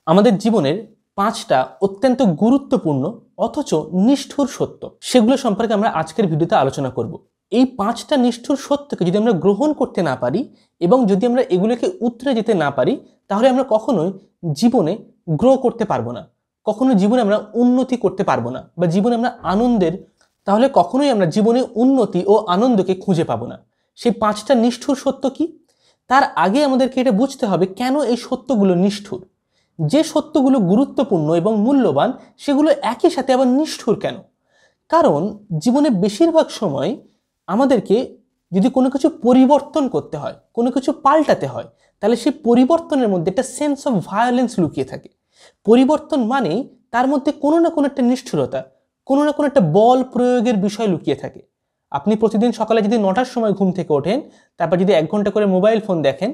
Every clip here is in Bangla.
আমাদের জীবনের 5টা অত্যন্ত গুরুত্বপূর্ণ অথচ নিষ্ঠুর সত্য, সেগুলো সম্পর্কে আমরা আজকের ভিডিওতে আলোচনা করব। এই 5টা নিষ্ঠুর সত্যকে যদি আমরা গ্রহণ করতে না পারি এবং যদি আমরা এগুলোকে উতরে যেতে না পারি, তাহলে আমরা কখনোই জীবনে গ্রো করতে পারবো না, কখনো জীবনে আমরা উন্নতি করতে পারবো না, বা জীবনে আমরা তাহলে কখনোই আমরা জীবনে উন্নতি ও আনন্দকে খুঁজে পাবো না। সেই 5টা নিষ্ঠুর সত্য কি? তার আগে আমাদেরকে এটা বুঝতে হবে কেন এই সত্যগুলো নিষ্ঠুর। যে সত্যগুলো গুরুত্বপূর্ণ এবং মূল্যবান, সেগুলো একই সাথে আবার নিষ্ঠুর কেন? কারণ জীবনে বেশিরভাগ সময় আমাদেরকে যদি কোনো কিছু পরিবর্তন করতে হয়, কোনো কিছু পাল্টাতে হয়, তাহলে সেই পরিবর্তনের মধ্যে একটা সেন্স অফ ভায়োলেন্স লুকিয়ে থাকে। পরিবর্তন মানেই তার মধ্যে কোনো না কোনো একটা নিষ্ঠুরতা, কোনো না কোনো একটা বল প্রয়োগের বিষয় লুকিয়ে থাকে। আপনি প্রতিদিন সকালে যদি 9টার সময় ঘুম থেকে ওঠেন, তারপর যদি 1 ঘন্টা করে মোবাইল ফোন দেখেন,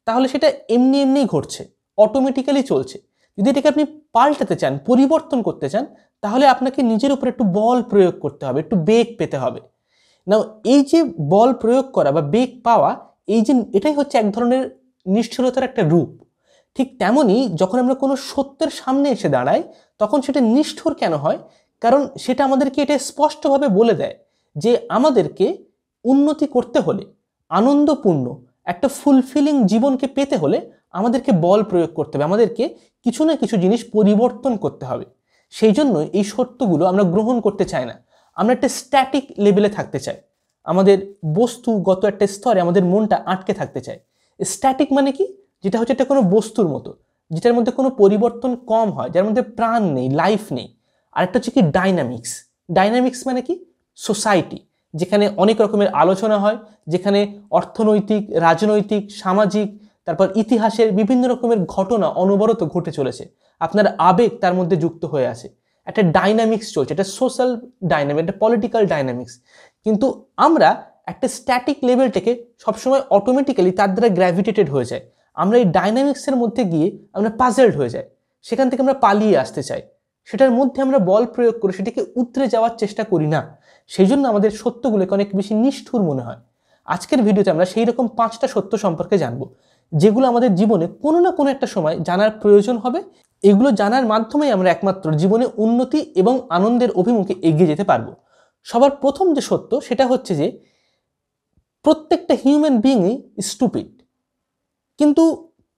তাহলে সেটা এমনি এমনিই ঘটছে, অটোমেটিক্যালি চলছে। যদি এটাকে আপনি পাল্টাতে চান, পরিবর্তন করতে চান, তাহলে আপনাকে নিজের উপর একটু বল প্রয়োগ করতে হবে, একটু বেগ পেতে হবে। নাও এই যে বল প্রয়োগ করা বা বেগ পাওয়া, এটাই হচ্ছে এক ধরনের নিষ্ঠুরতার একটা রূপ। ঠিক তেমনই যখন আমরা কোনো সত্যের সামনে এসে দাঁড়াই, তখন সেটা নিষ্ঠুর কেন হয়? কারণ সেটা আমাদেরকে এটা স্পষ্টভাবে বলে দেয় যে আমাদেরকে উন্নতি করতে হলে, আনন্দপূর্ণ একটা ফুলফিলিং জীবনকে পেতে হলে আমাদেরকে বল প্রয়োগ করতে হবে, আমাদেরকে কিছু না কিছু জিনিস পরিবর্তন করতে হবে। সেই জন্য এই সত্যগুলো আমরা গ্রহণ করতে চাই না। আমরা একটা স্ট্যাটিক লেভেলে থাকতে চাই, আমাদের বস্তুগত একটা স্তরে আমাদের মনটা আটকে থাকতে চায়। স্ট্যাটিক মানে কি? যেটা হচ্ছে একটা কোনো বস্তুর মতো, যেটার মধ্যে কোনো পরিবর্তন কম হয়, যার মধ্যে প্রাণ নেই, লাইফ নেই। আরেকটা হচ্ছে কি ডাইনামিক্স। ডাইনামিক্স মানে কি? সোসাইটি, যেখানে অনেক রকমের আলোচনা হয়, যেখানে অর্থনৈতিক, রাজনৈতিক, সামাজিক, তারপর ইতিহাসের বিভিন্ন রকমের ঘটনা অনবরত ঘটে চলেছে, আপনার আবেগ তার মধ্যে যুক্ত হয়ে আছে, একটা ডাইনামিক্স চলছে, একটা সোশ্যাল ডাইনামিক, একটা পলিটিক্যাল ডাইনামিক্স। কিন্তু আমরা একটা স্ট্যাটিক লেভেলটাকে সবসময় অটোমেটিক্যালি তার দ্বারা গ্র্যাভিটেটেড হয়ে যায়। আমরা এই ডাইনামিক্সের মধ্যে গিয়ে আমরা পাজলড হয়ে যাই, সেখান থেকে আমরা পালিয়ে আসতে চাই, সেটার মধ্যে আমরা বল প্রয়োগ করে সেটাকে উতরে যাওয়ার চেষ্টা করি না। সেই জন্য আমাদের সত্যগুলোকে অনেক বেশি নিষ্ঠুর মনে হয়। আজকের ভিডিওতে আমরা সেই রকম 5টা সত্য সম্পর্কে জানবো, যেগুলো আমাদের জীবনে কোনো না কোনো একটা সময় জানার প্রয়োজন হবে। এগুলো জানার মাধ্যমেই আমরা একমাত্র জীবনে উন্নতি এবং আনন্দের অভিমুখে এগিয়ে যেতে পারবো। সবার প্রথম যে সত্য, সেটা হচ্ছে যে প্রত্যেকটা হিউম্যান বিইংই স্টুপিড। কিন্তু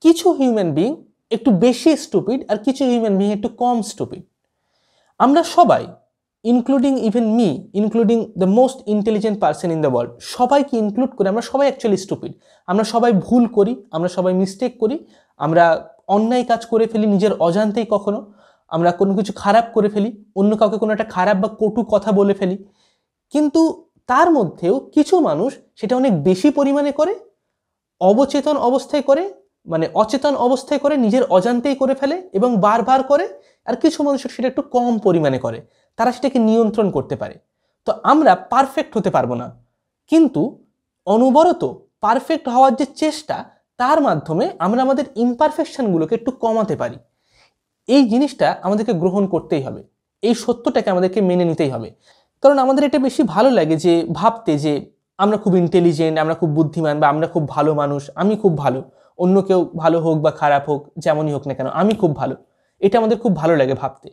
কিছু হিউম্যান বিইং একটু বেশি স্টুপিড, আর কিছু হিউম্যান বিইং একটু কম স্টুপিড। আমরা সবাই, including even me, including the most intelligent person in the world, সবাইকে ইনক্লুড করে আমরা সবাই অ্যাকচুয়ালি স্টুপিড। আমরা সবাই ভুল করি, আমরা সবাই মিস্টেক করি, আমরা অন্যায় কাজ করে ফেলি নিজের অজান্তেই, কখনো আমরা কোনো কিছু খারাপ করে ফেলি, অন্য কাউকে কোনো একটা খারাপ বা কটু কথা বলে ফেলি। কিন্তু তার মধ্যেও কিছু মানুষ সেটা অনেক বেশি পরিমাণে করে, অবচেতন অবস্থায় করে, মানে অচেতন অবস্থায় করে, নিজের অজান্তেই করে ফেলে এবং বারবার করে। আর কিছু মানুষ সেটা একটু কম পরিমাণে করে, তারা সেটাকে নিয়ন্ত্রণ করতে পারে। তো আমরা পারফেক্ট হতে পারবো না, কিন্তু অনবরত পারফেক্ট হওয়ার যে চেষ্টা, তার মাধ্যমে আমরা আমাদের ইমপারফেকশনগুলোকে একটু কমাতে পারি। এই জিনিসটা আমাদেরকে গ্রহণ করতেই হবে, এই সত্যটাকে আমাদেরকে মেনে নিতেই হবে। কারণ আমাদের এটা বেশি ভালো লাগে যে ভাবতে যে আমরা খুব ইন্টেলিজেন্ট, আমরা খুব বুদ্ধিমান, বা আমরা খুব ভালো মানুষ, আমি খুব ভালো, অন্য কেউ ভালো হোক বা খারাপ হোক, যেমনই হোক না কেন আমি খুব ভালো। এটা আমাদের খুব ভালো লাগে ভাবতে।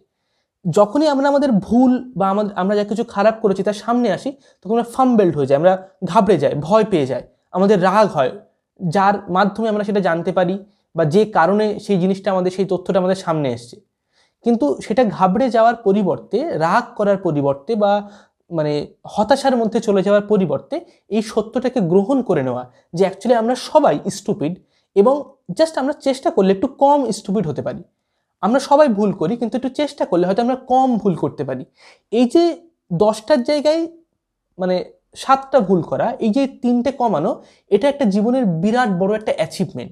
যখনই আমরা আমাদের ভুল বা আমরা যা কিছু খারাপ করেছি তার সামনে আসি, তখন আমরা ফাম্বেলড হয়ে যাই, আমরা ঘাবড়ে যাই, ভয় পেয়ে যাই, আমাদের রাগ হয়, যার মাধ্যমে আমরা সেটা জানতে পারি বা যে কারণে সেই জিনিসটা আমাদের, সেই তথ্যটা আমাদের সামনে এসছে। কিন্তু সেটা ঘাবড়ে যাওয়ার পরিবর্তে, রাগ করার পরিবর্তে, বা মানে হতাশার মধ্যে চলে যাওয়ার পরিবর্তে, এই সত্যটাকে গ্রহণ করে নেওয়া যে অ্যাকচুয়ালি আমরা সবাই স্টুপিড, এবং জাস্ট আমরা চেষ্টা করলে একটু কম স্টুপিড হতে পারি। আমরা সবাই ভুল করি, কিন্তু একটু চেষ্টা করলে হয়তো আমরা কম ভুল করতে পারি। এই যে 10টার জায়গায় মানে 7টা ভুল করা, এই যে 3টে কমানো, এটা একটা জীবনের বিরাট বড় একটা অ্যাচিভমেন্ট।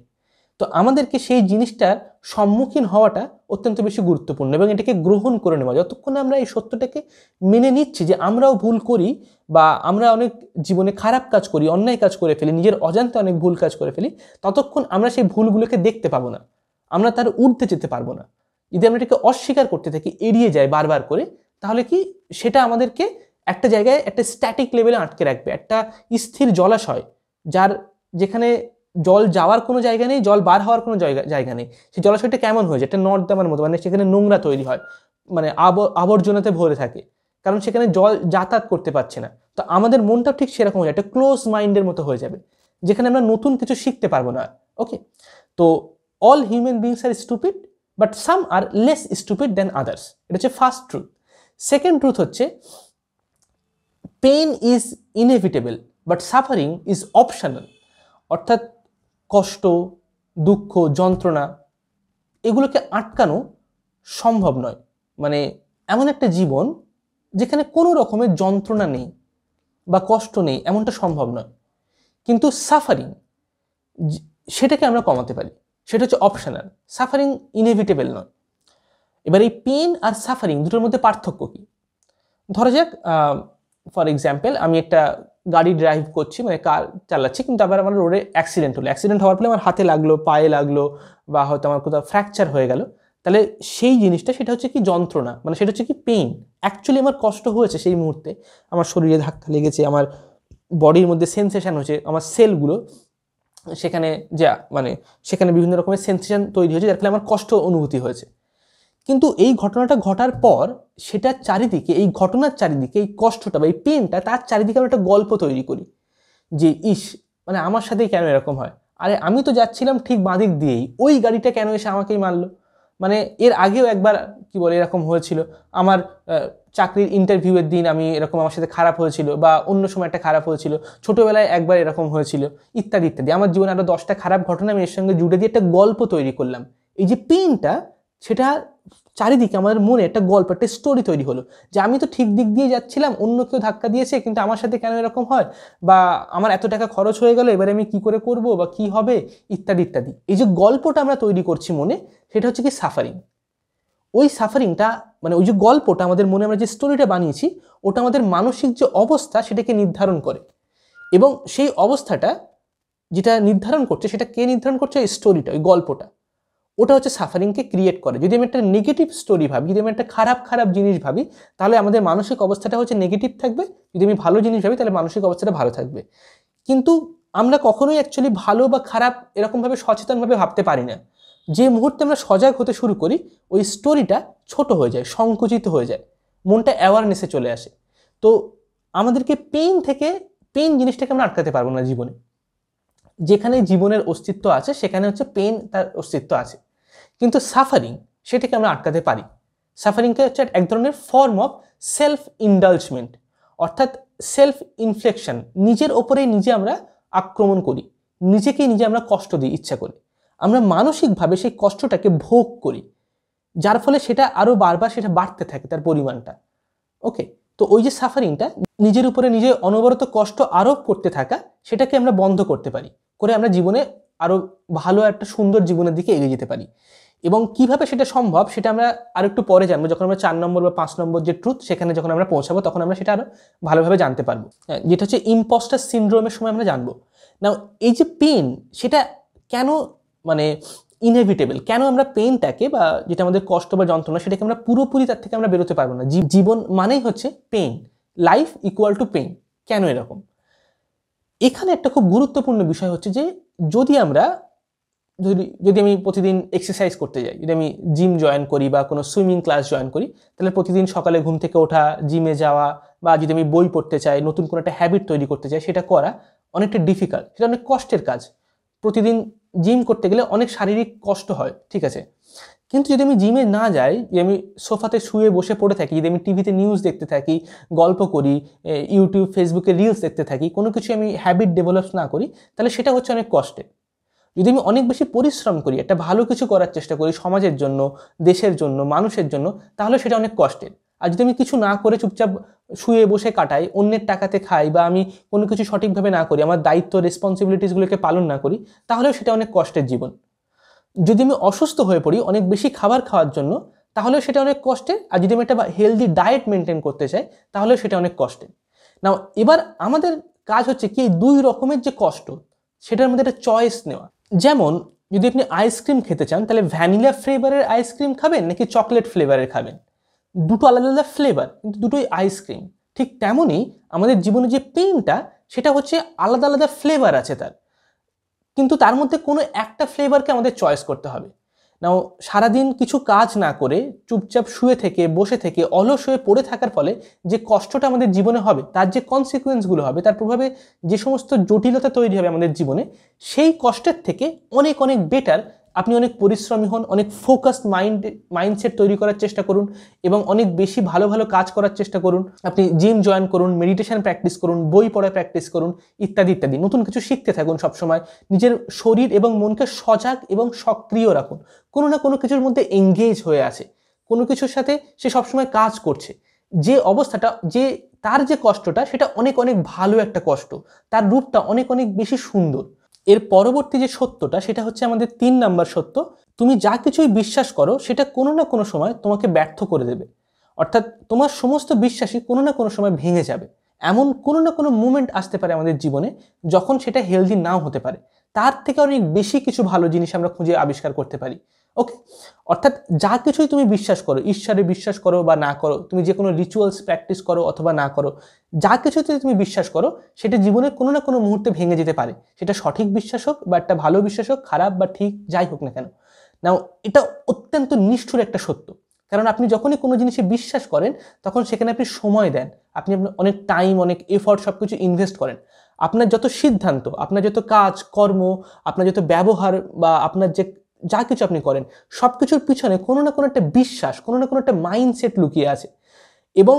তো আমাদেরকে সেই জিনিসটার সম্মুখীন হওয়াটা অত্যন্ত বেশি গুরুত্বপূর্ণ, এবং এটাকে গ্রহণ করে নেওয়া। যতক্ষণ আমরা এই সত্যটাকে মেনে নিচ্ছি যে আমরাও ভুল করি, বা আমরা অনেক জীবনে খারাপ কাজ করি, অন্যায় কাজ করে ফেলি, নিজের অজান্তে অনেক ভুল কাজ করে ফেলি, ততক্ষণ আমরা সেই ভুলগুলোকে দেখতে পাবো না, আমরা তার ঊর্ধ্বে যেতে পারবো না। যদি আমরা এটাকে অস্বীকার করতে থাকি, এড়িয়ে যাই বারবার করে, তাহলে কি সেটা আমাদেরকে একটা জায়গায়, একটা স্ট্যাটিক লেভেলে আটকে রাখবে, একটা স্থির জলাশয়, যেখানে জল যাওয়ার কোনো জায়গা নেই, জল বার হওয়ার কোনো জায়গা নেই। সেই জলাশয়টা কেমন হয়েছে, একটা নর্দমার মতো, মানে সেখানে নোংরা তৈরি হয়, মানে আবর্জনাতে ভরে থাকে, কারণ সেখানে জল যাতায়াত করতে পারছে না। তো আমাদের মনটা ঠিক সেরকম হয়ে যায়, একটা ক্লোজ মাইন্ডের মতো হয়ে যাবে, যেখানে আমরা নতুন কিছু শিখতে পারবো না। ওকে, তো all human beings are stupid but some are less stupid than others, এটা হচ্ছে ফার্স্ট ট্রুথ। সেকেন্ড ট্রুথ হচ্ছে pain is inevitable but suffering is optional. অর্থাৎ কষ্ট, দুঃখ, যন্ত্রণা এগুলোকে আটকানো সম্ভব নয়। মানে এমন একটা জীবন যেখানে কোনো রকমের যন্ত্রণা নেই বা কষ্ট নেই, এমনটা সম্ভব নয়। কিন্তু সাফারিং, সেটাকে আমরা কমাতে পারি, সেটা হচ্ছে অপশনাল। সাফারিং ইনএভিটেবল নয়। এবার এই পেন আর সাফারিং দুটোর মধ্যে পার্থক্য কী? ধরা যাক ফর এক্সাম্পল আমি একটা গাড়ি ড্রাইভ করছি, মানে কার চালাচ্ছি, কিন্তু আবার আমার রোডে অ্যাক্সিডেন্ট হলো। অ্যাক্সিডেন্ট হওয়ার ফলে আমার হাতে লাগলো, পায়ে লাগলো, বা হয়তো আমার কোথাও ফ্র্যাকচার হয়ে গেল। তাহলে সেই জিনিসটা, সেটা হচ্ছে কি যন্ত্রণা, মানে সেটা হচ্ছে কি পেইন। অ্যাকচুয়ালি আমার কষ্ট হয়েছে সেই মুহূর্তে, আমার শরীরে ধাক্কা লেগেছে, আমার বডির মধ্যে সেন্সেশন হয়েছে, আমার সেলগুলো সেখানে মানে সেখানে বিভিন্ন রকমের সেন্সেশন তৈরি হয়েছে, যার ফলে আমার কষ্ট অনুভূতি হয়েছে। কিন্তু এই ঘটনাটা ঘটার পর সেটার চারিদিকে, এই ঘটনার চারিদিকে এই কষ্টটা বা এই পেনটা, তার চারিদিকে আমরা একটা গল্প তৈরি করি যে ইস, মানে আমার সাথেই কেন এরকম হয়, আরে আমি তো যাচ্ছিলাম ঠিক বাঁদিক দিয়েই, ওই গাড়িটা কেন এসে আমাকেই মারলো। মানে এর আগেও একবার কি বলে এরকম হয়েছিল, আমার চাকরির ইন্টারভিউয়ের দিন আমি এরকম, আমার সাথে খারাপ হয়েছিল, বা অন্য সময় একটা খারাপ হয়েছিল, ছোটোবেলায় একবার এরকম হয়েছিল, ইত্যাদি ইত্যাদি। আমার জীবনে আরও 10টা খারাপ ঘটনা আমি এর সঙ্গে জুড়ে দিয়ে একটা গল্প তৈরি করলাম। এই যে পেনটা, সেটা চারিদিকে আমাদের মনে একটা গল্প, একটা স্টোরি তৈরি হলো যে আমি তো ঠিক দিক দিয়ে যাচ্ছিলাম, অন্য কেউ ধাক্কা দিয়েছে, কিন্তু আমার সাথে কেন এরকম হয়, বা আমার এত টাকা খরচ হয়ে গেল, এবারে আমি কি করে করব, বা কি হবে, ইত্যাদি ইত্যাদি। এই যে গল্পটা আমরা তৈরি করছি মনে, সেটা হচ্ছে কি সাফারিং। ওই সাফারিংটা, মানে ওই যে গল্পটা আমাদের মনে, আমরা যে স্টোরিটা বানিয়েছি, ওটা আমাদের মানসিক যে অবস্থা সেটাকে নির্ধারণ করে। এবং সেই অবস্থাটা যেটা নির্ধারণ করছে, সেটা কে নির্ধারণ করছে? ওই স্টোরিটা, ওই গল্পটা, ওটা হচ্ছে সাফারিংকে ক্রিয়েট করে। যদি আমি একটা নেগেটিভ স্টোরি ভাবি, যদি আমি একটা খারাপ খারাপ জিনিস ভাবি, তাহলে আমাদের মানসিক অবস্থাটা হচ্ছে নেগেটিভ থাকবে। যদি আমি ভালো জিনিস ভাবি, তাহলে মানসিক অবস্থাটা ভালো থাকবে। কিন্তু আমরা কখনোই অ্যাকচুয়ালি ভালো বা খারাপ এরকমভাবে সচেতনভাবে ভাবতে পারি না। যে মুহূর্তে আমরা সজাগ হতে শুরু করি, ওই স্টোরিটা ছোট হয়ে যায়, সংকুচিত হয়ে যায়, মনটা অ্যাওয়ারনেসে চলে আসে। তো আমাদেরকে পেইন জিনিসটাকে আমরা আটকাতে পারবো না জীবনে। যেখানে জীবনের অস্তিত্ব আছে, সেখানে হচ্ছে পেইন তার অস্তিত্ব আছে। কিন্তু সাফারিং, সেটাকে আমরা আটকাতে পারি। সাফারিংটা হচ্ছে এক ধরনের ফর্ম অফ সেলফ ইন্ডালজমেন্ট, অর্থাৎ সেলফ ইনফ্লেকশন। নিজের ওপরেই নিজে আমরা আক্রমণ করি, নিজেকেই নিজে আমরা কষ্ট দিই ইচ্ছা করে। আমরা মানসিকভাবে সেই কষ্টটাকে ভোগ করি, যার ফলে সেটা আরও বারবার সেটা বাড়তে থাকে, তার পরিমাণটা। ওকে, তো ওই যে সাফারিংটা, নিজের উপরে নিজে অনবরত কষ্ট আরোপ করতে থাকা, সেটাকে আমরা বন্ধ করতে পারি, করে আমরা জীবনে আরও ভালো একটা সুন্দর জীবনের দিকে এগিয়ে যেতে পারি। এবং কিভাবে সেটা সম্ভব, সেটা আমরা আর একটু পরে জানবো, যখন আমরা 4 নম্বর বা 5 নম্বর যে ট্রুথ, সেখানে যখন আমরা পৌঁছাবো, তখন আমরা সেটা আরও ভালোভাবে জানতে পারবো, যেটা হচ্ছে ইম্পোস্টার সিনড্রোমের সময় আমরা জানবো। না, এই যে পেন, সেটা কেন মানে ইনএভিটেবল, কেন আমরা পেনটাকে, বা যেটা আমাদের কষ্ট বা যন্ত্রণা, সেটাকে আমরা পুরোপুরি তার থেকে আমরা বেরোতে পারবো না। জীবন মানেই হচ্ছে pain, life equal to pain. কেন এরকম? এখানে একটা খুব গুরুত্বপূর্ণ বিষয় হচ্ছে যে যদি আমি প্রতিদিন এক্সারসাইজ করতে যাই, যদি আমি জিম জয়েন করি বা কোনো সুইমিং ক্লাস জয়েন করি, তাহলে প্রতিদিন সকালে ঘুম থেকে ওঠা, জিমে যাওয়া, বা যদি আমি বই পড়তে চাই, নতুন কোনো একটা হ্যাবিট তৈরি করতে চাই, সেটা করা অনেকটা ডিফিকাল্ট, সেটা অনেক কষ্টের কাজ। প্রতিদিন জিম করতে গেলে অনেক শারীরিক কষ্ট হয়, ঠিক আছে। কিন্তু যদি আমি জিমে না যাই, যদি আমি সোফাতে শুয়ে বসে পড়ে থাকি, যদি আমি টিভিতে নিউজ দেখতে থাকি, গল্প করি, ইউটিউব ফেসবুকে রিলস দেখতে থাকি, কোনো কিছু আমি হ্যাবিট ডেভেলপ না করি, তাহলে সেটা হচ্ছে অনেক কষ্টের। যদি আমি অনেক বেশি পরিশ্রম করি, একটা ভালো কিছু করার চেষ্টা করি সমাজের জন্য, দেশের জন্য, মানুষের জন্য, তাহলে সেটা অনেক কষ্টের। আর যদি আমি কিছু না করে চুপচাপ শুয়ে বসে কাটাই, অন্যের টাকাতে খাই, বা আমি কোনো কিছু সঠিকভাবে না করি, আমার দায়িত্ব রেসপন্সিবিলিটিসগুলোকে পালন না করি, তাহলেও সেটা অনেক কষ্টের জীবন। যদি আমি অসুস্থ হয়ে পড়ি অনেক বেশি খাবার খাওয়ার জন্য, তাহলেও সেটা অনেক কষ্টের। আর যদি আমি একটা হেলদি ডায়েট মেনটেন করতে চাই, তাহলেও সেটা অনেক কষ্টের। নাও এবার আমাদের কাজ হচ্ছে কি, এই দুই রকমের যে কষ্ট, সেটার মধ্যে একটা চয়েস নেওয়া। যেমন যদি আপনি আইসক্রিম খেতে চান, তাহলে ভ্যানিলা ফ্লেভারের আইসক্রিম খাবেন নাকি চকলেট ফ্লেভারের খাবেন? দুটো আলাদা আলাদা ফ্লেভার, কিন্তু দুটোই আইসক্রিম। ঠিক তেমনই আমাদের জীবনে যে পেইনটা, সেটা হচ্ছে আলাদা আলাদা ফ্লেভার আছে তার। কিন্তু তার মধ্যে কোনো একটা ফ্লেভারকে আমাদের চয়েস করতে হবে। নাও সারাদিন কিছু কাজ না করে চুপচাপ শুয়ে থেকে বসে থেকে অলস হয়ে পড়ে থাকার ফলে যে কষ্টটা আমাদের জীবনে হবে, তার যে কনসিকুয়েন্সগুলো হবে, তার প্রভাবে যে সমস্ত জটিলতা তৈরি হবে আমাদের জীবনে, সেই কষ্টের থেকে অনেক অনেক বেটার আপনি অনেক পরিশ্রমী হন, অনেক ফোকাসড মাইন্ডসেট তৈরি করার চেষ্টা করুন এবং অনেক বেশি ভালো ভালো কাজ করার চেষ্টা করুন। আপনি জিম জয়েন করুন, মেডিটেশন প্র্যাকটিস করুন, বই পড়া প্র্যাকটিস করুন, ইত্যাদি ইত্যাদি। নতুন কিছু শিখতে থাকুন সবসময়। নিজের শরীর এবং মনকে সজাগ এবং সক্রিয় রাখুন। কোনো না কোনো কিছুর মধ্যে এঙ্গেজ হয়ে আছে, কোনো কিছুর সাথে সে সবসময় কাজ করছে। যে অবস্থাটা, যে তার যে কষ্টটা, সেটা অনেক অনেক ভালো একটা কষ্ট, তার রূপটা অনেক অনেক বেশি সুন্দর। এর পরবর্তী যে সত্যটা, সেটা হচ্ছে আমাদের 3 নাম্বার সত্য। তুমি যা কিছুই বিশ্বাস করো সেটা কোনো না কোনো সময় তোমাকে ব্যর্থ করে দেবে। অর্থাৎ তোমার সমস্ত বিশ্বাসই কোনো না কোনো সময় ভেঙে যাবে। এমন কোনো না কোনো মুমেন্ট আসতে পারে আমাদের জীবনে যখন সেটা হেলদি নাও হতে পারে। তার থেকে অনেক বেশি কিছু ভালো জিনিস আমরা খুঁজে আবিষ্কার করতে পারি। ওকে, অর্থাৎ যা কিছুই তুমি বিশ্বাস করো, ঈশ্বরে বিশ্বাস করো বা না করো, তুমি যে কোনো রিচুয়ালস প্র্যাকটিস করো অথবা না করো, যা কিছুতে তুমি বিশ্বাস করো সেটা জীবনে কোনো না কোনো মুহূর্তে ভেঙে যেতে পারে। সেটা সঠিক বিশ্বাস হোক বা একটা ভালো বিশ্বাস হোক, খারাপ বা ঠিক যাই হোক না কেন। নাও এটা অত্যন্ত নিষ্ঠুর একটা সত্য। কারণ আপনি যখনই কোনো জিনিসে বিশ্বাস করেন তখন সেখানে আপনি সময় দেন, আপনি অনেক টাইম, অনেক এফর্ট, সব কিছু ইনভেস্ট করেন। আপনার যত সিদ্ধান্ত, আপনার যত কাজ কর্ম, আপনার যত ব্যবহার বা আপনার যে যা কিছু আপনি করেন, সব কিছুর পিছনে কোনো না কোনো একটা বিশ্বাস, কোনো না কোনো একটা মাইন্ডসেট লুকিয়ে আছে। এবং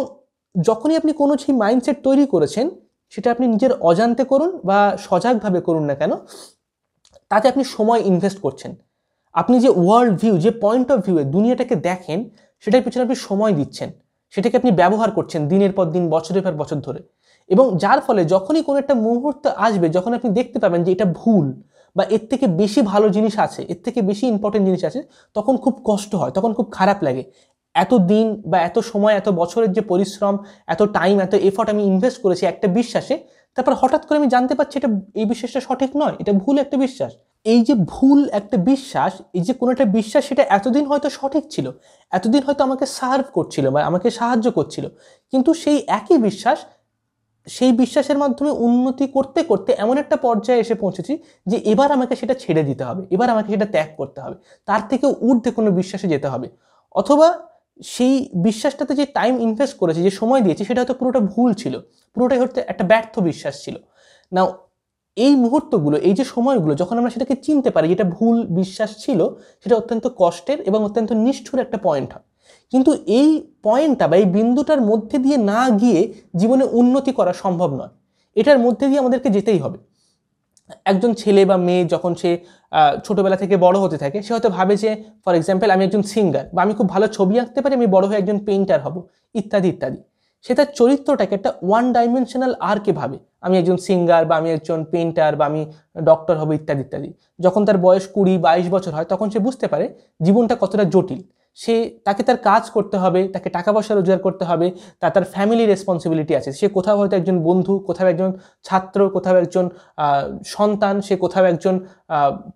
যখনই আপনি কোনো সেই মাইন্ডসেট তৈরি করেছেন, সেটা আপনি নিজের অজান্তে করুন বা সজাগভাবে করুন না কেন, তাতে আপনি সময় ইনভেস্ট করছেন। আপনি যে ওয়ার্ল্ড ভিউ, যে পয়েন্ট অফ ভিউয়ে দুনিয়াটাকে দেখেন, সেটার পিছনে আপনি সময় দিচ্ছেন, সেটাকে আপনি ব্যবহার করছেন দিনের পর দিন, বছরের পর বছর ধরে। এবং যার ফলে যখনই কোনো একটা মুহূর্ত আসবে, যখন আপনি দেখতে পাবেন যে এটা ভুল বা এর থেকে বেশি ভালো জিনিস আছে, এর থেকে বেশি ইম্পর্টেন্ট জিনিস আছে, তখন খুব কষ্ট হয়, তখন খুব খারাপ লাগে। এত দিন বা এত সময়, এত বছরের যে পরিশ্রম, এত টাইম, এত এফর্ট আমি ইনভেস্ট করেছি একটা বিশ্বাসে, তারপর হঠাৎ করে আমি জানতে পারছি এটা, এই বিশ্বাসটা সঠিক নয়, এটা ভুল একটা বিশ্বাস। এই যে ভুল একটা বিশ্বাস, এই যে কোনো একটা বিশ্বাস, সেটা এতদিন হয়তো সঠিক ছিল, এতদিন হয়তো আমাকে সার্ভ করছিল বা আমাকে সাহায্য করছিল, কিন্তু সেই একই বিশ্বাস, সেই বিশ্বাসের মাধ্যমে উন্নতি করতে করতে এমন একটা পর্যায়ে এসে পৌঁছেছি যে এবার আমাকে সেটা ছেড়ে দিতে হবে, এবার আমাকে সেটা ত্যাগ করতে হবে, তার থেকেও ঊর্ধ্বে কোনো বিশ্বাসে যেতে হবে। অথবা সেই বিশ্বাসটাতে যে টাইম ইনভেস্ট করেছি, যে সময় দিয়েছি, সেটা হয়তো পুরোটা ভুল ছিল, পুরোটাই হচ্ছে একটা ব্যর্থ বিশ্বাস ছিল। না, এই মুহূর্তগুলো, এই যে সময়গুলো, যখন আমরা সেটাকে চিনতে পারি যেটা ভুল বিশ্বাস ছিল, সেটা অত্যন্ত কষ্টের এবং অত্যন্ত নিষ্ঠুর একটা পয়েন্ট হয়। কিন্তু এই পয়েন্টটা বা এই বিন্দুটার মধ্যে দিয়ে না গিয়ে জীবনে উন্নতি করা সম্ভব নয়। এটার মধ্যে দিয়ে আমাদেরকে যেতেই হবে। একজন ছেলে বা মেয়ে যখন সে ছোটবেলা থেকে বড় হতে থাকে, সে হয়তো ভাবে যে, ফর এক্সাম্পল, আমি একজন সিঙ্গার বা আমি খুব ভালো ছবি আঁকতে পারি, আমি বড় হয়ে একজন পেইন্টার হব, ইত্যাদি ইত্যাদি। সে তার চরিত্রটাকে একটা ওয়ান ডাইমেনশনাল আর্কে ভাবে, আমি একজন সিঙ্গার বা আমি একজন পেইন্টার বা আমি ডক্টর হব, ইত্যাদি ইত্যাদি। যখন তার বয়স 20-22 বছর হয়, তখন সে বুঝতে পারে জীবনটা কতটা জটিল। তাকে তার কাজ করতে হবে, তাকে টাকা পয়সা রোজগার করতে হবে, তার ফ্যামিলি রেসপন্সিবিলিটি আছে। সে কোথাও হয়তো একজন বন্ধু, কোথাও একজন ছাত্র, কোথাও একজন সন্তান, সে কোথাও একজন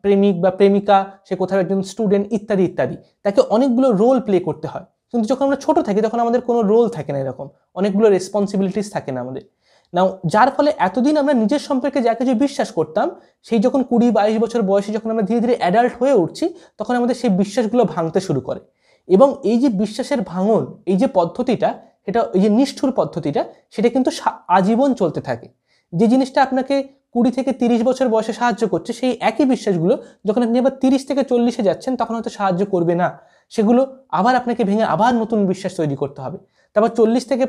প্রেমিক বা প্রেমিকা, সে কোথাও একজন স্টুডেন্ট, ইত্যাদি ইত্যাদি। তাকে অনেকগুলো রোল প্লে করতে হয়। কিন্তু যখন আমরা ছোট থাকি তখন আমাদের কোনো রোল থাকে না, এরকম অনেকগুলো রেসপন্সিবিলিটিস থাকে না আমাদের। নাও যার ফলে এতদিন আমরা নিজের সম্পর্কে যা কিছু বিশ্বাস করতাম, সেই যখন 20-22 বছর বয়সে যখন আমরা ধীরে ধীরে অ্যাডাল্ট হয়ে উঠছি, তখন আমাদের সেই বিশ্বাসগুলো ভাঙতে শুরু করে। এবং এই যে বিশ্বাসের ভাঙন, এই যে পদ্ধতিটা, সেটা, এই যে নিষ্ঠুর পদ্ধতিটা, সেটা কিন্তু আজীবন চলতে থাকে। যে জিনিসটা আপনাকে 20 থেকে 30 বছর বয়সে সাহায্য করছে, সেই একই বিশ্বাসগুলো যখন আপনি আবার 30 থেকে 40-এ যাচ্ছেন, তখন হয়তো সাহায্য করবে না। সেগুলো আবার আপনাকে ভেঙে আবার নতুন বিশ্বাস তৈরি করতে হবে। তারপর 40 থেকে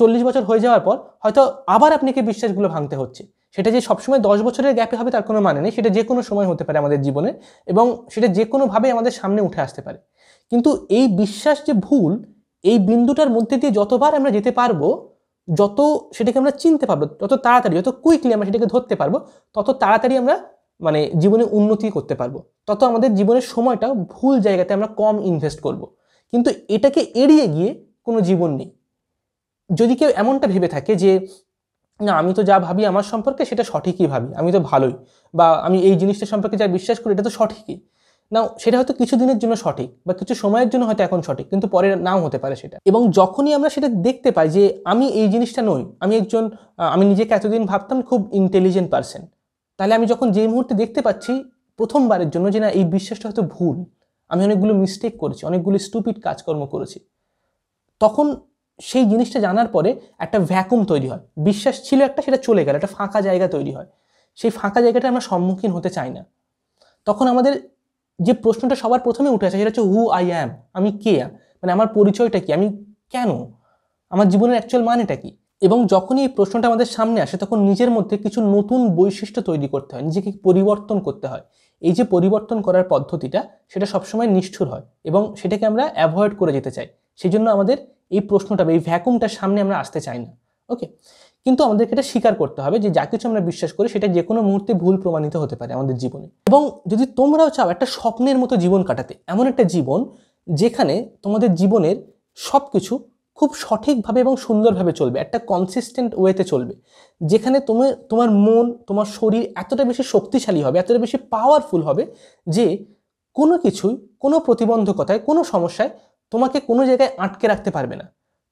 40 বছর হয়ে যাওয়ার পর হয়তো আবার আপনাকে বিশ্বাসগুলো ভাঙতে হচ্ছে। সেটা যে সবসময় 10 বছরের গ্যাপে হবে তার কোনো মানে নেই, সেটা যে কোনো সময় হতে পারে আমাদের জীবনে, এবং সেটা যে কোনোভাবে আমাদের সামনে উঠে আসতে পারে। কিন্তু এই বিশ্বাস যে ভুল, এই বিন্দুটার মধ্যে দিয়ে যতবার আমরা যেতে পারবো, যত সেটাকে আমরা চিনতে পারবো, যত তাড়াতাড়ি, যত কুইকলি আমরা সেটাকে ধরতে পারবো, তত তাড়াতাড়ি আমরা জীবনে উন্নতি করতে পারবো, তত আমাদের জীবনের সময়টা ভুল জায়গাতে আমরা কম ইনভেস্ট করব। কিন্তু এটাকে এড়িয়ে গিয়ে কোনো জীবন নেই। যদি কেউ এমনটা ভেবে থাকে যে, না, আমি তো যা ভাবি আমার সম্পর্কে সেটা সঠিকই ভাবি, আমি তো ভালোই, বা আমি এই জিনিসটা সম্পর্কে যা বিশ্বাস করি এটা তো সঠিকই, না, সেটা হয়তো কিছুদিনের জন্য সঠিক বা কিছু সময়ের জন্য হয়তো এখন সঠিক, কিন্তু পরে নাও হতে পারে সেটা। এবং যখনই আমরা সেটা দেখতে পাই যে আমি এই জিনিসটা নই, আমি নিজেকে এতদিন ভাবতাম খুব ইন্টেলিজেন্ট পারসন, তাহলে আমি যখন যেই মুহূর্তে দেখতে পাচ্ছি প্রথমবারের জন্য যে না এই বিশ্বাসটা হয়তো ভুল, আমি অনেকগুলো মিস্টেক করেছি, অনেকগুলো স্টুপিড কাজকর্ম করেছি, তখন সেই জিনিসটা জানার পরে একটা ভ্যাকুম তৈরি হয়। বিশ্বাস ছিল একটা, সেটা চলে গেল, একটা ফাঁকা জায়গা তৈরি হয়। সেই ফাঁকা জায়গাটা আমরা সম্মুখীন হতে চাই না। তখন আমাদের যে প্রশ্নটা সবার প্রথমে উঠে আসে সেটা হচ্ছে হু আই অ্যাম, আমি কে, মানে আমার পরিচয়টা কি, আমি কেন, আমার জীবনের অ্যাকচুয়াল মানেটা কি। এবং যখনই এই প্রশ্নটা আমাদের সামনে আসে তখন নিজের মধ্যে কিছু নতুন বৈশিষ্ট্য তৈরি করতে হয়, নিজেকে পরিবর্তন করতে হয়। এই যে পরিবর্তন করার পদ্ধতিটা, সেটা সবসময় নিষ্ঠুর হয় এবং সেটাকে আমরা অ্যাভয়েড করে যেতে চাই। সেই জন্য আমাদের এই প্রশ্নটা বা এই ভ্যাকুমটার সামনে আমরা আসতে চাই না। ওকে, কিন্তু আমাদেরকে এটা স্বীকার করতে হবে যে যা কিছু আমরা বিশ্বাস করি সেটা যে কোনো মুহূর্তে ভুল প্রমাণিত হতে পারে আমাদের জীবনে। এবং যদি তোমরাও চাও একটা স্বপ্নের মতো জীবন কাটাতে, এমন একটা জীবন যেখানে তোমাদের জীবনের সব কিছু খুব সঠিকভাবে এবং সুন্দরভাবে চলবে, একটা কনসিস্টেন্ট ওয়েতে চলবে, যেখানে তোমার মন, তোমার শরীর এতটা বেশি শক্তিশালী হবে, এতটা বেশি পাওয়ারফুল হবে যে কোনো কিছুই, কোনো প্রতিবন্ধকতায়, কোনো সমস্যায় তোমাকে কোনো জায়গায় আটকে রাখতে পারবে না।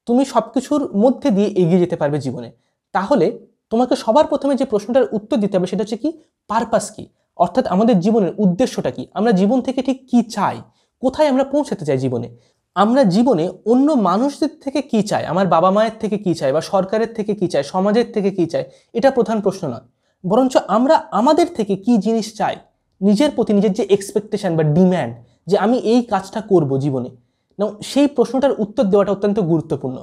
তুমি সব কিছুর মধ্যে দিয়ে এগিয়ে যেতে পারবে জীবনে। তাহলে তোমাকে সবার প্রথমে যে প্রশ্নটার উত্তর দিতে হবে সেটা হচ্ছে কি, পারপাস কি, অর্থাৎ আমাদের জীবনের উদ্দেশ্যটা কি, আমরা জীবন থেকে ঠিক কি চাই, কোথায় আমরা পৌঁছাতে চাই জীবনে। আমরা জীবনে অন্য মানুষদের থেকে কি চাই, আমার বাবা মায়ের থেকে কি চাই, বা সরকারের থেকে কি চাই, সমাজের থেকে কি চাই, এটা প্রধান প্রশ্ন নয়। বরঞ্চ আমরা আমাদের থেকে কি জিনিস চাই, নিজের প্রতি নিজের যে এক্সপেকটেশন বা ডিম্যান্ড, যে আমি এই কাজটা করব জীবনে, না, সেই প্রশ্নটার উত্তর দেওয়াটা অত্যন্ত গুরুত্বপূর্ণ।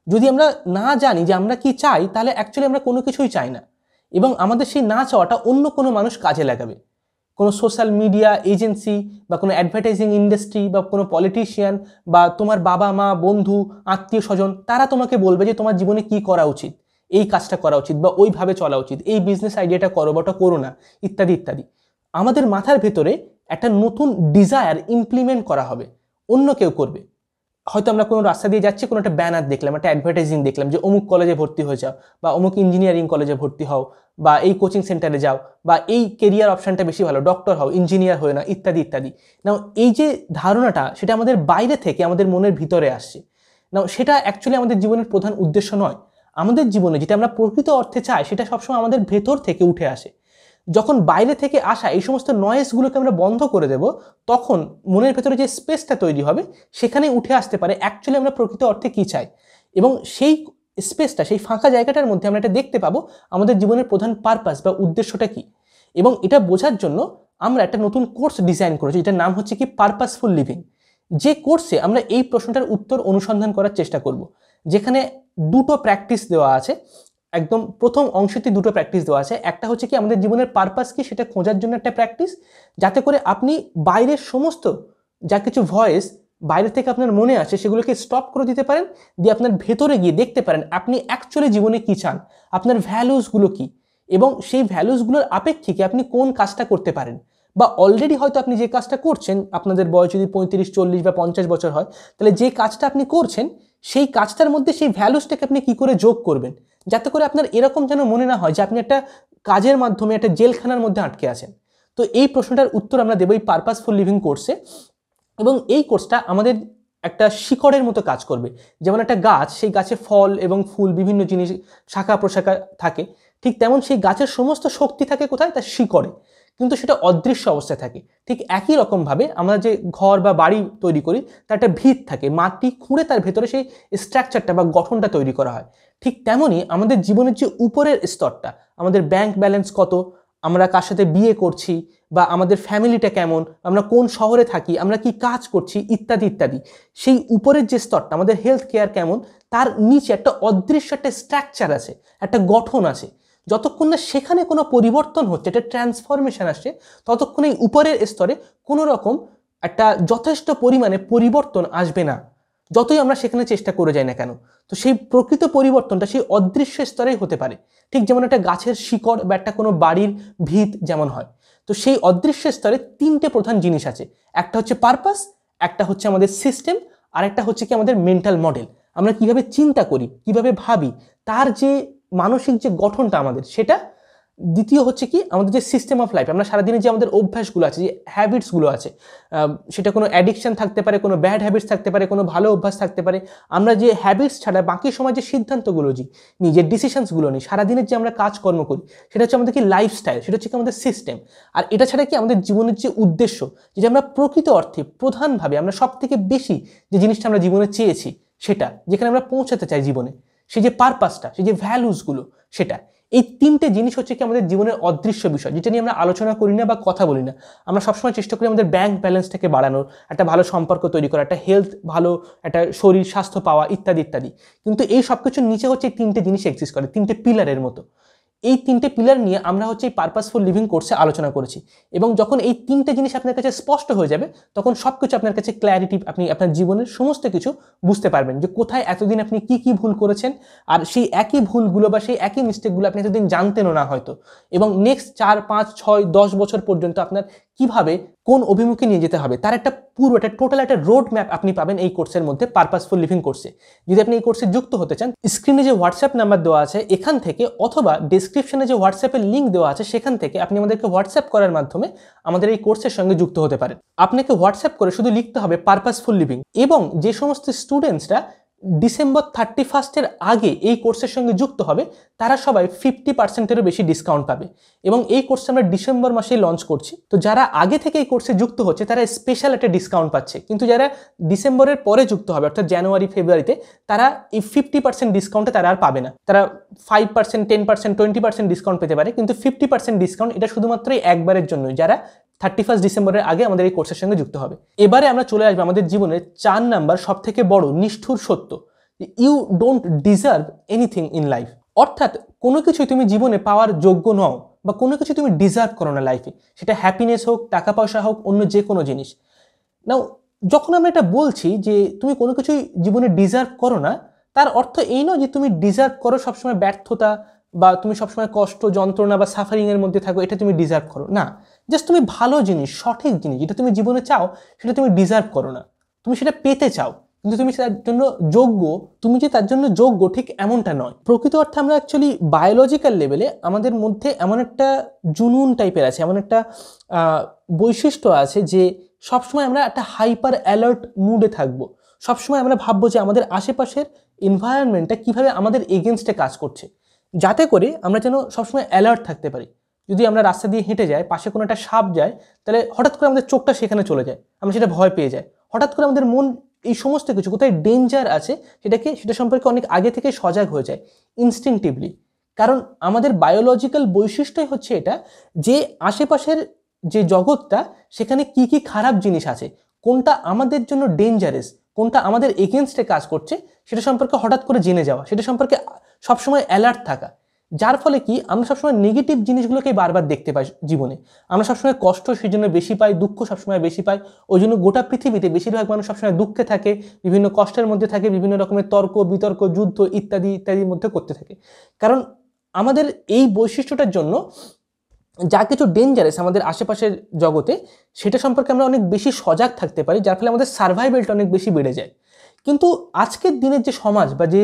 যদি আমরা না জানি যে আমরা কি চাই, তাহলে অ্যাকচুয়ালি আমরা কোনো কিছুই চাই না, এবং আমাদের সেই না চাওয়াটা অন্য কোনো মানুষ কাজে লাগাবে। কোনো সোশ্যাল মিডিয়া এজেন্সি বা কোনো অ্যাডভার্টাইজিং ইন্ডাস্ট্রি বা কোনো পলিটিশিয়ান বা তোমার বাবা মা, বন্ধু, আত্মীয় স্বজন, তারা তোমাকে বলবে যে তোমার জীবনে কি করা উচিত, এই কাজটা করা উচিত বা ওইভাবে চলা উচিত, এই বিজনেস আইডিয়াটা করো বা ওটা করো না, ইত্যাদি ইত্যাদি। আমাদের মাথার ভেতরে একটা নতুন ডিজায়ার ইমপ্লিমেন্ট করা হবে, অন্য কেউ করবে। হয়তো আমরা কোনো রাস্তা দিয়ে যাচ্ছি, কোনো একটা ব্যানার দেখলাম, একটা অ্যাডভার্টাইজিং দেখলাম যে অমুক কলেজে ভর্তি হয়ে যাও, বা অমুক ইঞ্জিনিয়ারিং কলেজে ভর্তি হও, বা এই কোচিং সেন্টারে যাও, বা এই কেরিয়ার অপশানটা বেশি ভালো, ডক্টর হও, ইঞ্জিনিয়ার হয়ে না, ইত্যাদি ইত্যাদি। নাও এই যে ধারণাটা, সেটা আমাদের বাইরে থেকে আমাদের মনের ভিতরে আসছে। নাও সেটা অ্যাকচুয়ালি আমাদের জীবনের প্রধান উদ্দেশ্য নয়। আমাদের জীবনে যেটা আমরা প্রকৃত অর্থে চাই সেটা সবসময় আমাদের ভেতর থেকে উঠে আসে। যখন বাইরে থেকে আসা এই সমস্ত নয়েজগুলোকে আমরা বন্ধ করে দেব, তখন মনের ভেতরে যে স্পেসটা তৈরি হবে সেখানে উঠে আসতে পারে অ্যাকচুয়ালি আমরা প্রকৃত অর্থে কী চাই। এবং সেই স্পেসটা, সেই ফাঁকা জায়গাটার মধ্যে আমরা এটা দেখতে পাবো আমাদের জীবনের প্রধান পারপাস বা উদ্দেশ্যটা কী। এবং এটা বোঝার জন্য আমরা একটা নতুন কোর্স ডিজাইন করেছি, যেটার নাম হচ্ছে কি পারপাসফুল লিভিং। যে কোর্সে আমরা এই প্রশ্নটার উত্তর অনুসন্ধান করার চেষ্টা করব, যেখানে দুটো প্র্যাকটিস দেওয়া আছে। একদম প্রথম অংশটি দুটো প্র্যাকটিস দেওয়া আছে। একটা হচ্ছে কি আমাদের জীবনের পারপাস কি সেটা খোঁজার জন্য একটা প্র্যাকটিস, যাতে করে আপনি বাইরের সমস্ত যা কিছু ভয়েস বাইরে থেকে আপনার মনে আছে সেগুলোকে স্টপ করে দিতে পারেন, দিয়ে আপনার ভেতরে গিয়ে দেখতে পারেন আপনি অ্যাকচুয়ালি জীবনে কী চান, আপনার ভ্যালুসগুলো কী, এবং সেই ভ্যালুসগুলোর আপেক্ষিকে আপনি কোন কাজটা করতে পারেন। বা অলরেডি হয়তো আপনি যে কাজটা করছেন, আপনাদের বয়স যদি 35, 40 বা 50 বছর হয়, তাহলে যে কাজটা আপনি করছেন সেই কাজটার মধ্যে সেই ভ্যালুসটাকে আপনি কী করে যোগ করবেন, যাতে করে আপনার এরকম যেন মনে না হয় যে আপনি একটা কাজের মাধ্যমে একটা জেলখানার মধ্যে আটকে আছেন। তো এই প্রশ্নটার উত্তর আমরা দেবো এই পারপাসফুল লিভিং কোর্সে। এবং এই কোর্সটা আমাদের একটা শিকড়ের মতো কাজ করবে। যেমন একটা গাছ, সেই গাছে ফল এবং ফুল, বিভিন্ন জিনিস, শাখা প্রশাখা থাকে, ঠিক তেমন সেই গাছের সমস্ত শক্তি থাকে কোথায়, তার শিকড়ে, কিন্তু সেটা অদৃশ্য অবস্থায় থাকে। ঠিক একই রকমভাবে আমরা যে ঘর বা বাড়ি তৈরি করি, তার একটা ভিত থাকে, মাটি খুঁড়ে তার ভেতরে সেই স্ট্রাকচারটা বা গঠনটা তৈরি করা হয়। ঠিক তেমনই আমাদের জীবনের যে উপরের স্তরটা, আমাদের ব্যাংক ব্যালেন্স কত, আমরা কার সাথে বিয়ে করছি, বা আমাদের ফ্যামিলিটা কেমন, আমরা কোন শহরে থাকি, আমরা কি কাজ করছি, ইত্যাদি ইত্যাদি, সেই উপরের যে স্তরটা, আমাদের হেলথ কেয়ার কেমন, তার নিচে একটা অদৃশ্য একটা স্ট্রাকচার আছে, একটা গঠন আছে। যতক্ষণ না সেখানে কোনো পরিবর্তন হচ্ছে, একটা ট্রান্সফরমেশন আসছে, ততক্ষণ এই উপরের স্তরে কোনো রকম একটা যথেষ্ট পরিমাণে পরিবর্তন আসবে না, যতই আমরা সেখানে চেষ্টা করে যাই না কেন। তো সেই প্রকৃত পরিবর্তনটা সেই অদৃশ্য স্তরেই হতে পারে, ঠিক যেমন একটা গাছের শিকড় বা একটা কোনো বাড়ির ভিত যেমন হয়। তো সেই অদৃশ্য স্তরে তিনটে প্রধান জিনিস আছে। একটা হচ্ছে পারপাস, একটা হচ্ছে আমাদের সিস্টেম, আর একটা হচ্ছে কি আমাদের মেন্টাল মডেল। আমরা কিভাবে চিন্তা করি, কিভাবে ভাবি, তার যে মানসিক যে গঠনটা আমাদের, সেটা দ্বিতীয় হচ্ছে কি আমাদের যে সিস্টেম অফ লাইফ, আমরা সারাদিনে যে আমাদের অভ্যাসগুলো আছে, যে হ্যাবিটসগুলো আছে, সেটা কোনো অ্যাডিকশন থাকতে পারে, কোনো ব্যাড হ্যাবিটস থাকতে পারে, কোনো ভালো অভ্যাস থাকতে পারে। আমরা যে হ্যাবিটস ছাড়া বাকি সময় যে সিদ্ধান্তগুলো নিই, যে ডিসিশনসগুলো নিই, সারাদিনের যে আমরা কাজকর্ম করি, সেটা হচ্ছে আমাদের কি লাইফস্টাইল, সেটা হচ্ছে কি আমাদের সিস্টেম। আর এটা ছাড়া কি আমাদের জীবনের যে উদ্দেশ্য, যেটা আমরা প্রকৃত অর্থে প্রধানভাবে আমরা সব থেকে বেশি যে জিনিসটা আমরা জীবনে চেয়েছি, সেটা যেখানে আমরা পৌঁছাতে চাই জীবনে, সেই যে পারপাসটা, সেই যে ভ্যালুসগুলো, সেটা এই তিনটে জিনিস হচ্ছে কি আমাদের জীবনের অদৃশ্য বিষয়, যেটা নিয়ে আমরা আলোচনা করি না বা কথা বলি না। আমরা সবসময় চেষ্টা করি আমাদের ব্যাংক ব্যালেন্সটাকে বাড়ানোর, একটা ভালো সম্পর্ক তৈরি করা, একটা হেলথ ভালো, একটা শরীর স্বাস্থ্য পাওয়া, ইত্যাদি ইত্যাদি। কিন্তু এই সব কিছুর নিচে হচ্ছে এই তিনটে জিনিস এক্সিস্ট করে, তিনটে পিলারের মতো। এই তিনটে পিলার নিয়ে আমরা হচ্ছে এই পারপাসফুল লিভিং কোর্সে আলোচনা করেছি। এবং যখন এই তিনটে জিনিস আপনার কাছে স্পষ্ট হয়ে যাবে, তখন সব কিছু আপনার কাছে ক্ল্যারিটি, আপনি আপনার জীবনের সমস্ত কিছু বুঝতে পারবেন, যে কোথায় এতদিন আপনি কি কি ভুল করেছেন, আর সেই একই ভুলগুলো বা সেই একই মিস্টেকগুলো আপনি এতদিন জানতেনও না হয়তো, এবং নেক্সট 4, 5, 6, 10 বছর পর্যন্ত আপনার কিভাবে কোন অভিমুখে নিয়ে যেতে হবে তার একটা পুরো একটা টোটাল একটা রোড ম্যাপ আপনি পাবেন এই কোর্সের মধ্যে, পারপাসফুল লিভিং কোর্সে। যদি আপনি এই কোর্সে যুক্ত হতে চান, স্ক্রিনে যে হোয়াটসঅ্যাপ নাম্বার দেওয়া আছে এখান থেকে, অথবা ডিসক্রিপশনে যে হোয়াটসঅ্যাপের লিঙ্ক দেওয়া আছে সেখান থেকে আপনি আমাদেরকে হোয়াটসঅ্যাপ করার মাধ্যমে আমাদের এই কোর্সের সঙ্গে যুক্ত হতে পারেন। আপনাকে হোয়াটসঅ্যাপ করে শুধু লিখতে হবে পারপাসফুল লিভিং, এবং যে সমস্ত স্টুডেন্টসরা ডিসেম্বর 31 আগে এই কোর্সের সঙ্গে যুক্ত হবে, তারা সবাই 50%-এরও বেশি ডিসকাউন্ট পাবে। এবং এই কোর্সটা আমরা ডিসেম্বর মাসেই লঞ্চ করছি। তো যারা আগে থেকে এই কোর্সে যুক্ত হচ্ছে তারা স্পেশাল একটা ডিসকাউন্ট পাচ্ছে, কিন্তু যারা ডিসেম্বরের পরে যুক্ত হবে, অর্থাৎ জানুয়ারি ফেব্রুয়ারিতে, তারা এই 50% ডিসকাউন্টে তারা আর পাবে না। তারা 5%, 10%, 20% ডিসকাউন্ট পেতে পারে, কিন্তু 50% ডিসকাউন্ট এটা শুধুমাত্রই একবারের জন্যই, যারা 31 ডিসেম্বরের আগে আমাদের এই কোর্সের সঙ্গে যুক্ত হবে। এবারে আমরা চলে আসবো আমাদের জীবনের 4 নাম্বার সব থেকে বড় নিষ্ঠুর সত্য, you don't deserve anything in life. অর্থাৎ কোনো কিছুই তুমি জীবনে পাওয়ার যোগ্য নও, বা কোনো কিছু তুমি ডিজার্ভ করো না লাইফে, সেটা হ্যাপিনেস হোক, টাকা পয়সা হোক, অন্য যে কোনো জিনিস। নাও, যখন আমরা এটা বলছি যে তুমি কোনো কিছুই জীবনে ডিজার্ভ করো না, তার অর্থ এই নয় যে তুমি ডিজার্ভ করো সবসময় ব্যর্থতা, বা তুমি সবসময় কষ্ট, যন্ত্রণা বা সাফারিংয়ের মধ্যে থাকো, এটা তুমি ডিজার্ভ করো না। জাস্ট তুমি ভালো জিনিস, সঠিক জিনিস যেটা তুমি জীবনে চাও, সেটা তুমি ডিজার্ভ করো না, তুমি সেটা পেতে চাও, কিন্তু তুমি তার জন্য যোগ্য, তুমি যে তার জন্য যোগ্য ঠিক এমনটা নয়। প্রকৃত অর্থে আমরা অ্যাকচুয়ালি বায়োলজিক্যাল লেভেলে আমাদের মধ্যে এমন একটা জুনুন টাইপের আছে, এমন একটা বৈশিষ্ট্য আছে যে সবসময় আমরা একটা হাইপার অ্যালার্ট মুডে থাকবো। সবসময় আমরা ভাববো যে আমাদের আশেপাশের এনভায়রনমেন্টটা কীভাবে আমাদের এগেনস্টে কাজ করছে, যাতে করে আমরা যেন সবসময় অ্যালার্ট থাকতে পারি। যদি আমরা রাস্তা দিয়ে হেঁটে যাই, পাশে কোনো একটা সাপ যায়, তাহলে হঠাৎ করে আমাদের চোখটা সেখানে চলে যায়, আমরা সেটা ভয় পেয়ে যাই। হঠাৎ করে আমাদের মন এই সমস্ত কিছু, কোথায় ডেঞ্জার আছে সেটা সম্পর্কে অনেক আগে থেকে সজাগ হয়ে যায় ইনস্টিংক্টিভলি। কারণ আমাদের বায়োলজিক্যাল বৈশিষ্ট্যই হচ্ছে এটা, যে আশেপাশের যে জগৎটা, সেখানে কি কি খারাপ জিনিস আছে, কোনটা আমাদের জন্য ডেঞ্জারাস, কোনটা আমাদের এগেনস্টে কাজ করছে, সেটা সম্পর্কে হঠাৎ করে জেনে যাওয়া, সেটা সম্পর্কে সবসময় অ্যালার্ট থাকা। যার ফলে কি আমরা সবসময় নেগেটিভ জিনিসগুলোকে বারবার দেখতে পাই জীবনে। আমরা সবসময় কষ্ট সেই জন্য বেশি পাই, দুঃখ সবসময় বেশি পাই। ওই জন্য গোটা পৃথিবীতে বেশিরভাগ মানুষ সবসময় দুঃখে থাকে, বিভিন্ন কষ্টের মধ্যে থাকে, বিভিন্ন রকমের তর্ক বিতর্ক, যুদ্ধ ইত্যাদি ইত্যাদির মধ্যে করতে থাকে। কারণ আমাদের এই বৈশিষ্ট্যটার জন্য যা কিছু ডেঞ্জারাস আমাদের আশেপাশের জগতে, সেটা সম্পর্কে আমরা অনেক বেশি সজাগ থাকতে পারি, যার ফলে আমাদের সার্ভাইভালটা অনেক বেশি বেড়ে যায়। কিন্তু আজকের দিনের যে সমাজ বা যে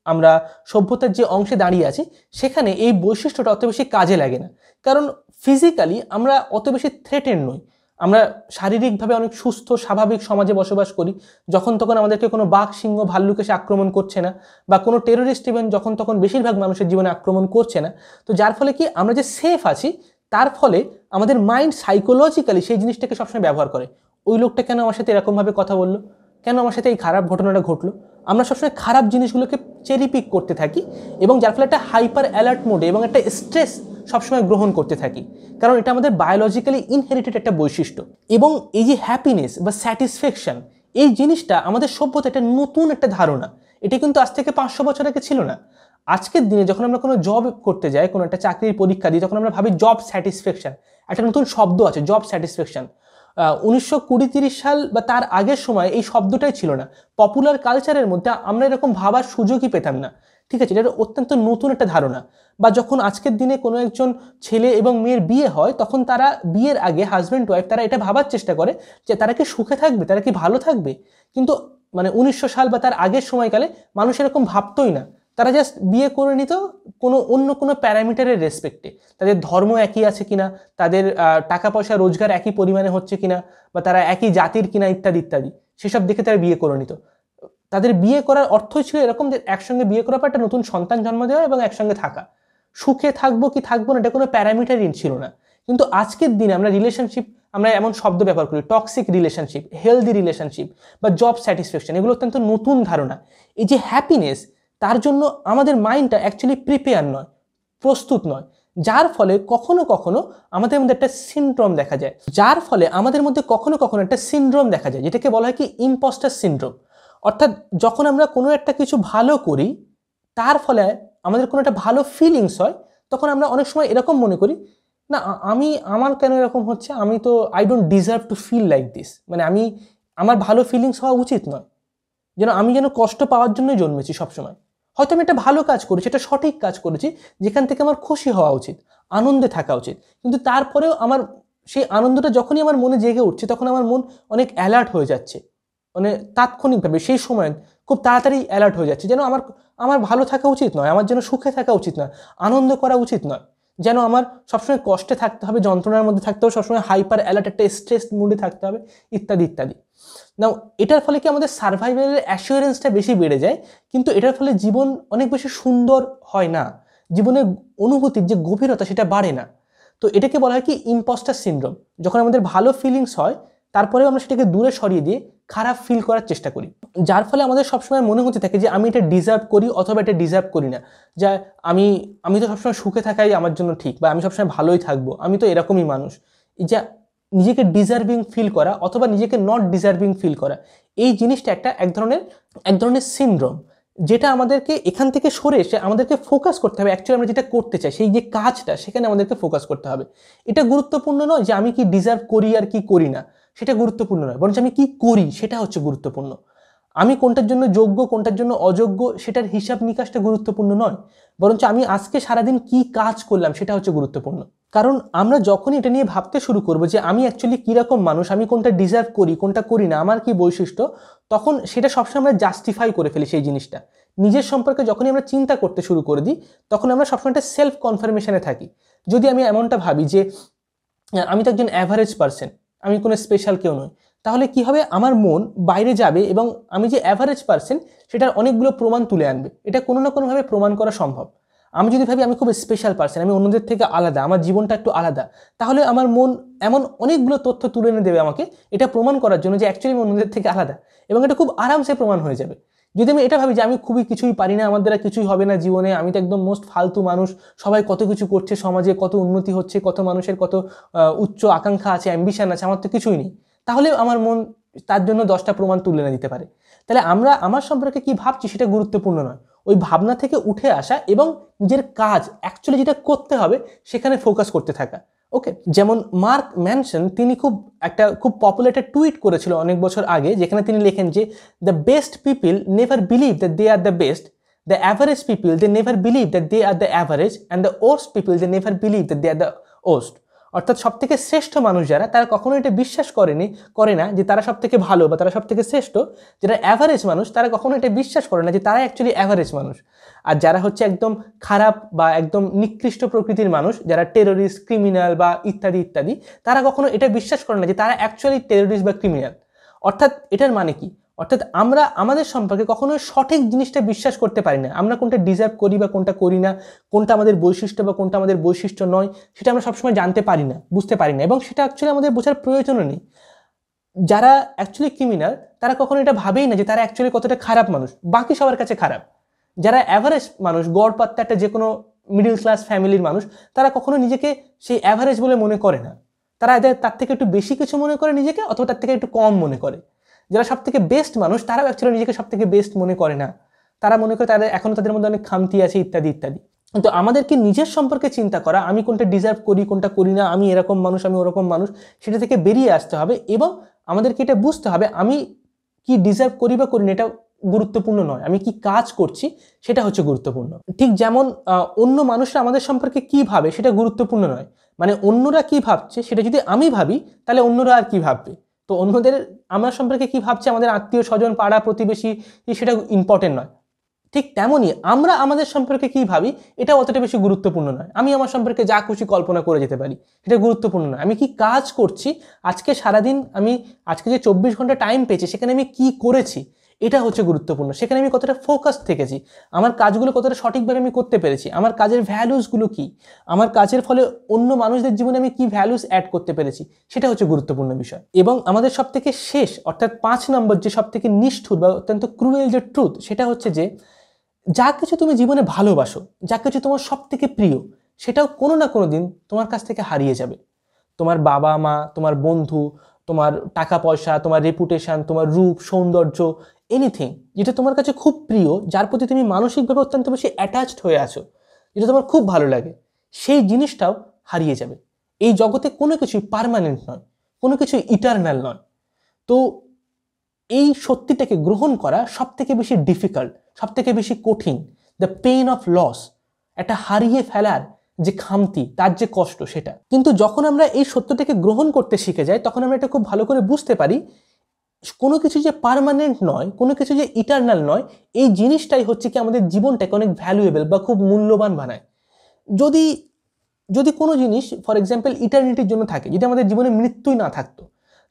আমরা সভ্যতার যে অংশে দাঁড়িয়ে আছি, সেখানে এই বৈশিষ্ট্যটা অত বেশি কাজে লাগে না। কারণ ফিজিক্যালি আমরা অত বেশি থ্রেটেড নই, আমরা শারীরিকভাবে অনেক সুস্থ স্বাভাবিক সমাজে বসবাস করি। যখন তখন আমাদেরকে কোনো বাঘ, সিংহ, ভাল্লুক এসে আক্রমণ করছে না, বা কোনো টেরোরিস্ট ইভেন্ট যখন তখন বেশিরভাগ মানুষের জীবনে আক্রমণ করছে না। তো যার ফলে কি আমরা যে সেফ আছি, তার ফলে আমাদের মাইন্ড সাইকোলজিক্যালি সেই জিনিসটাকে সবসময় ব্যবহার করে। ওই লোকটা কেন আমার সাথে এরকমভাবে কথা বললো, কেন আমার সাথে এই খারাপ ঘটনাটা ঘটলো, আমরা সবসময় খারাপ জিনিসগুলোকে চেরি পিক করতে থাকি, এবং যার ফলে একটা হাইপার অ্যালার্ট মোডে এবং একটা স্ট্রেস সবসময় গ্রহণ করতে থাকি। কারণ এটা আমাদের বায়োলজিক্যালি ইনহেরিটেড একটা বৈশিষ্ট্য। এবং এই যে হ্যাপিনেস বা স্যাটিসফ্যাকশন, এই জিনিসটা আমাদের সভ্যতা একটা নতুন একটা ধারণা। এটা কিন্তু আজ থেকে 500 বছর আগে ছিল না। আজকের দিনে যখন আমরা কোনো জব করতে যাই, কোনো একটা চাকরির পরীক্ষা দিই, তখন আমরা ভাবি জব স্যাটিসফ্যাকশন, একটা নতুন শব্দ আছে জব স্যাটিসফ্যাকশন। 1920-30 সাল বা তার আগের সময় এই শব্দটাই ছিল না। পপুলার কালচারের মধ্যে আমরা এরকম ভাবার সুযোগই পেতাম না। ঠিক আছে, এটা অত্যন্ত নতুন একটা ধারণা। বা যখন আজকের দিনে কোনো একজন ছেলে এবং মেয়ের বিয়ে হয়, তখন তারা বিয়ের আগে হাজব্যান্ড ওয়াইফ তারা এটা ভাবার চেষ্টা করে যে তারা কি সুখে থাকবে, তারা কি ভালো থাকবে। কিন্তু 1900 সাল বা তার আগের সময়কালে মানুষ এরকম ভাবতোই না। তারা জাস্ট বিয়ে করে নিত অন্য কোনো প্যারামিটারের রেসপেক্টে, তাদের ধর্ম একই আছে কিনা, তাদের টাকা পয়সা রোজগার একই পরিমাণে হচ্ছে কিনা, বা তারা একই জাতির কিনা, ইত্যাদি ইত্যাদি, সেসব দেখে তারা বিয়ে করে নিত। তাদের বিয়ে করার অর্থই ছিল এরকম যে একসঙ্গে বিয়ে করার পর একটা নতুন সন্তান জন্ম দেওয়া এবং একসঙ্গে থাকা, সুখে থাকবো কি থাকবো না এটা কোনো প্যারামিটারই ছিল না। কিন্তু আজকের দিনে আমরা রিলেশনশিপ, আমরা এমন শব্দ ব্যবহার করি, টক্সিক রিলেশনশিপ, হেলদি রিলেশনশিপ বা জব স্যাটিসফ্যাকশন, এগুলো অত্যন্ত নতুন ধারণা। এই যে হ্যাপিনেস, তার জন্য আমাদের মাইন্ডটা অ্যাকচুয়ালি প্রিপেয়ার নয়, প্রস্তুত নয়, যার ফলে কখনো কখনো আমাদের মধ্যে একটা সিনড্রোম দেখা যায়, যেটাকে বলা হয় কি ইম্পোস্টার সিনড্রোম। অর্থাৎ যখন আমরা কোনো একটা কিছু ভালো করি, তার ফলে আমাদের কোনো একটা ভালো ফিলিংস হয়, তখন আমরা অনেক সময় এরকম মনে করি, না আমার কেন এরকম হচ্ছে, আমি তো I don't deserve to feel like this, মানে আমার ভালো ফিলিংস হওয়া উচিত নয়, আমি যেন কষ্ট পাওয়ার জন্যই জন্মেছি সবসময়। হয়তো আমি একটা ভালো কাজ করেছি, একটা সঠিক কাজ করেছি, যেখান থেকে আমার খুশি হওয়া উচিত, আনন্দে থাকা উচিত, কিন্তু তারপরেও আমার সেই আনন্দটা যখনই আমার মনে জেগে উঠছে, তখন আমার মন অনেক অ্যালার্ট হয়ে যাচ্ছে, মানে তাৎক্ষণিকভাবে সেই সময় খুব তাড়াতাড়ি অ্যালার্ট হয়ে যাচ্ছে, যেন আমার ভালো থাকা উচিত নয়, আমার যেন সুখে থাকা উচিত নয়, আনন্দ করা উচিত নয়, যেন আমার সবসময় কষ্টে থাকতে হবে, যন্ত্রণার মধ্যে থাকতে হবে, সবসময় হাইপার অ্যালার্ট, একটা স্ট্রেস মুডে থাকতে হবে, ইত্যাদি ইত্যাদি। নাও এটার ফলে কি আমাদের সার্ভাইভালের অ্যাসিওরেন্সটা বেশি বেড়ে যায়, কিন্তু এটার ফলে জীবন অনেক বেশি সুন্দর হয় না, জীবনের অনুভূতির যে গভীরতা সেটা বাড়ে না। তো এটাকে বলা হয় কি ইম্পোস্টার সিনড্রোম। যখন আমাদের ভালো ফিলিংস হয়, তারপরেও আমরা সেটাকে দূরে সরিয়ে দিয়ে খারাপ ফিল করার চেষ্টা করি, যার ফলে আমাদের সবসময় মনে হতে থাকে যে আমি এটা ডিজার্ভ করি অথবা এটা ডিজার্ভ করি না, যা আমি তো সবসময় সুখে থাকাই আমার জন্য ঠিক, বা আমি সবসময় ভালোই থাকবো, আমি তো এরকমই মানুষ। এই যে নিজেকে ডিজার্ভিং ফিল করা অথবা নিজেকে নট ডিজার্ভিং ফিল করা, এই জিনিসটা এক ধরনের সিনড্রোম, যেটা আমাদেরকে এখান থেকে সরে এসে আমাদেরকে ফোকাস করতে হবে অ্যাকচুয়ালি আমরা যেটা করতে চাই, সেই যে কাজটা, সেখানে আমাদেরকে ফোকাস করতে হবে। এটা গুরুত্বপূর্ণ নয় যে আমি কি ডিজার্ভ করি আর কি করি না, সেটা গুরুত্বপূর্ণ নয়, বরঞ্চ আমি কি করি সেটা হচ্ছে গুরুত্বপূর্ণ। আমি কোনটার জন্য যোগ্য, কোনটার জন্য অযোগ্য, সেটার হিসাব নিকাশটা গুরুত্বপূর্ণ নয়, বরঞ্চ আমি আজকে সারাদিন কি কাজ করলাম সেটা হচ্ছে গুরুত্বপূর্ণ। কারণ আমরা যখনই এটা নিয়ে ভাবতে শুরু করবো যে আমি অ্যাকচুয়ালি কীরকম মানুষ, আমি কোনটা ডিজার্ভ করি, কোনটা করি না, আমার কি বৈশিষ্ট্য, তখন সেটা সবসময় আমরা জাস্টিফাই করে ফেলি সেই জিনিসটা। নিজের সম্পর্কে যখনই আমরা চিন্তা করতে শুরু করে দিই, তখন আমরা সবসময় একটা সেলফ কনফার্মেশনে থাকি। যদি আমি এমনটা ভাবি যে আমি তো একজন অ্যাভারেজ পার্সন, আমি কোনো স্পেশাল কেউ নই, তাহলে কি হবে, আমার মন বাইরে যাবে এবং আমি যে অ্যাভারেজ পার্সন সেটার অনেকগুলো প্রমাণ তুলে আনবে। এটা কোনো না কোনোভাবে প্রমাণ করা সম্ভব। আমি যদি ভাবি আমি খুব স্পেশাল পার্সন, আমি অন্যদের থেকে আলাদা, আমার জীবনটা একটু আলাদা, তাহলে আমার মন এমন অনেকগুলো তথ্য তুলে এনে দেবে আমাকে এটা প্রমাণ করার জন্য যে অ্যাকচুয়ালি আমি অন্যদের থেকে আলাদা, এবং এটা খুব আরামসে প্রমাণ হয়ে যাবে। যদি আমি এটা ভাবি যে আমি খুবই কিছুই পারি না, আমার দ্বারা কিছুই হবে না জীবনে, আমি তো একদম মোস্ট ফালতু মানুষ, সবাই কত কিছু করছে, সমাজে কত উন্নতি হচ্ছে, কত মানুষের কত উচ্চ আকাঙ্ক্ষা আছে, অ্যাম্বিশন আছে, আমার তো কিছুই নেই, তাহলে আমার মন তার জন্য 10টা প্রমাণ তুলে এনে দিতে পারে। তাহলে আমার সম্পর্কে কি ভাবছি সেটা গুরুত্বপূর্ণ নয়, ওই ভাবনা থেকে উঠে আসা এবং নিজের কাজ অ্যাকচুয়ালি যেটা করতে হবে সেখানে ফোকাস করতে থাকা। ওকে, যেমন মার্ক ম্যানসন, তিনি খুব পপুলার একটা টুইট করেছিল অনেক বছর আগে, যেখানে তিনি লেখেন যে the best people never believe that they are the best, the average people they never believe that they are the average, and the worst people they never believe that they are the worst. অর্থাৎ সব থেকে শ্রেষ্ঠ মানুষ যারা, তারা কখনো এটা বিশ্বাস করে না যে তারা সব থেকে ভালো বা তারা সব থেকে শ্রেষ্ঠ। যারা অ্যাভারেজ মানুষ, তারা কখনো এটা বিশ্বাস করে না যে তারা অ্যাকচুয়ালি অ্যাভারেজ মানুষ। আর যারা হচ্ছে একদম খারাপ বা একদম নিকৃষ্ট প্রকৃতির মানুষ, যারা টেরোরিস্ট, ক্রিমিনাল বা ইত্যাদি ইত্যাদি, তারা কখনো এটা বিশ্বাস করে না যে তারা অ্যাকচুয়ালি টেরোরিস্ট বা ক্রিমিনাল। অর্থাৎ এটার মানে কি, অর্থাৎ আমরা আমাদের সম্পর্কে কখনো সঠিক জিনিসটা বিশ্বাস করতে পারি না। আমরা কোনটা ডিজার্ভ করি বা কোনটা করি না, কোনটা আমাদের বৈশিষ্ট্য বা কোনটা আমাদের বৈশিষ্ট্য নয়, সেটা আমরা সবসময় জানতে পারি না, বুঝতে পারি না, এবং সেটা অ্যাকচুয়ালি আমাদের বোঝার প্রয়োজনও নেই। যারা অ্যাকচুয়ালি ক্রিমিনাল, তারা কখনো এটা ভাবেই না যে তারা অ্যাকচুয়ালি কতটা খারাপ মানুষ, বাকি সবার কাছে খারাপ। যারা অ্যাভারেজ মানুষ, গড় পাত্তা একটা যে কোনো মিডল ক্লাস ফ্যামিলির মানুষ, তারা কখনো নিজেকে সেই অ্যাভারেজ বলে মনে করে না। তারা তার থেকে একটু বেশি কিছু মনে করে নিজেকে, অথবা তার থেকে একটু কম মনে করে। যারা সব থেকে বেস্ট মানুষ, তারাও অ্যাকচুয়ালি নিজেকে সব থেকে বেস্ট মনে করে না। তারা মনে করে এখনো তাদের মধ্যে অনেক খামতি আছে, ইত্যাদি ইত্যাদি। কিন্তু আমাদেরকে নিজের সম্পর্কে চিন্তা করা, আমি কোনটা ডিজার্ভ করি, কোনটা করি না, আমি এরকম মানুষ, আমি ওরকম মানুষ, সেটা থেকে বেরিয়ে আসতে হবে, এবং আমাদেরকে এটা বুঝতে হবে আমি কি ডিজার্ভ করি বা করি না এটা গুরুত্বপূর্ণ নয়, আমি কি কাজ করছি সেটা হচ্ছে গুরুত্বপূর্ণ। ঠিক যেমন অন্য মানুষরা আমাদের সম্পর্কে কি ভাবে সেটা গুরুত্বপূর্ণ নয়, মানে অন্যরা কি ভাবছে সেটা যদি আমি ভাবি, তাহলে অন্যরা আর কি ভাববে। তো অন্যদের আমার সম্পর্কে কি ভাবছে, আমাদের আত্মীয় স্বজন, পাড়া প্রতিবেশী, সেটা ইম্পর্টেন্ট নয়। ঠিক তেমনই আমরা আমাদের সম্পর্কে কী ভাবি এটা অতটা বেশি গুরুত্বপূর্ণ নয়। আমি আমার সম্পর্কে যা খুশি কল্পনা করে যেতে পারি, এটা গুরুত্বপূর্ণ নয়। আমি কি কাজ করছি আজকে সারাদিন, আমি আজকে যে 24 ঘন্টা টাইম পেয়েছি সেখানে আমি কি করেছি এটা হচ্ছে গুরুত্বপূর্ণ। সেখানে আমি কতটা ফোকাস থেকেছি, আমার কাজগুলো কতটা সঠিকভাবে আমি করতে পেরেছি, আমার কাজের ভ্যালুসগুলো কি, আমার কাজের ফলে অন্য মানুষদের জীবনে আমি কি ভ্যালুস অ্যাড করতে পেরেছি, সেটা হচ্ছে গুরুত্বপূর্ণ বিষয়। এবং আমাদের সবথেকে শেষ অর্থাৎ 5 নম্বর যে সবথেকে নিষ্ঠুর বা অত্যন্ত ক্রুয়েল যে ট্রুথ, সেটা হচ্ছে যে যা কিছু তুমি জীবনে ভালোবাসো, যা কিছু তোমার সব থেকে প্রিয়, সেটাও কোনো না কোনো দিন তোমার কাছ থেকে হারিয়ে যাবে। তোমার বাবা মা, তোমার বন্ধু, তোমার টাকা পয়সা, তোমার রেপুটেশন, তোমার রূপ সৌন্দর্য, এনিথিং যেটা তোমার কাছে খুব প্রিয়, যার প্রতি তুমি মানসিকভাবে অত্যন্ত বেশি অ্যাটাচড হয়ে আছো, যেটা তোমার খুব ভালো লাগে, সেই জিনিসটাও হারিয়ে যাবে। এই জগতে কোনো কিছুই পার্মানেন্ট নয়, কোনো কিছুই ইটারনাল নয়। তো এই সত্যিটাকে গ্রহণ করা সব থেকে বেশি ডিফিকাল্ট, সব থেকে বেশি কঠিন। দ্য পেইন অফ লস, একটা হারিয়ে ফেলার যে খামতি, তার যে কষ্ট, সেটা কিন্তু যখন আমরা এই সত্যটাকে গ্রহণ করতে শিখে যাই, তখন আমরা এটা খুব ভালো করে বুঝতে পারি কোনো কিছু যে পার্মানেন্ট নয়, কোনো কিছু যে ইটারনাল নয়, এই জিনিসটাই হচ্ছে কি আমাদের জীবনটাকে অনেক ভ্যালুয়েবল বা খুব মূল্যবান বানায়। যদি যদি কোনো জিনিস ফর এক্সাম্পল ইটারনিটির জন্য থাকে, যদি আমাদের জীবনে মৃত্যুই না থাকতো,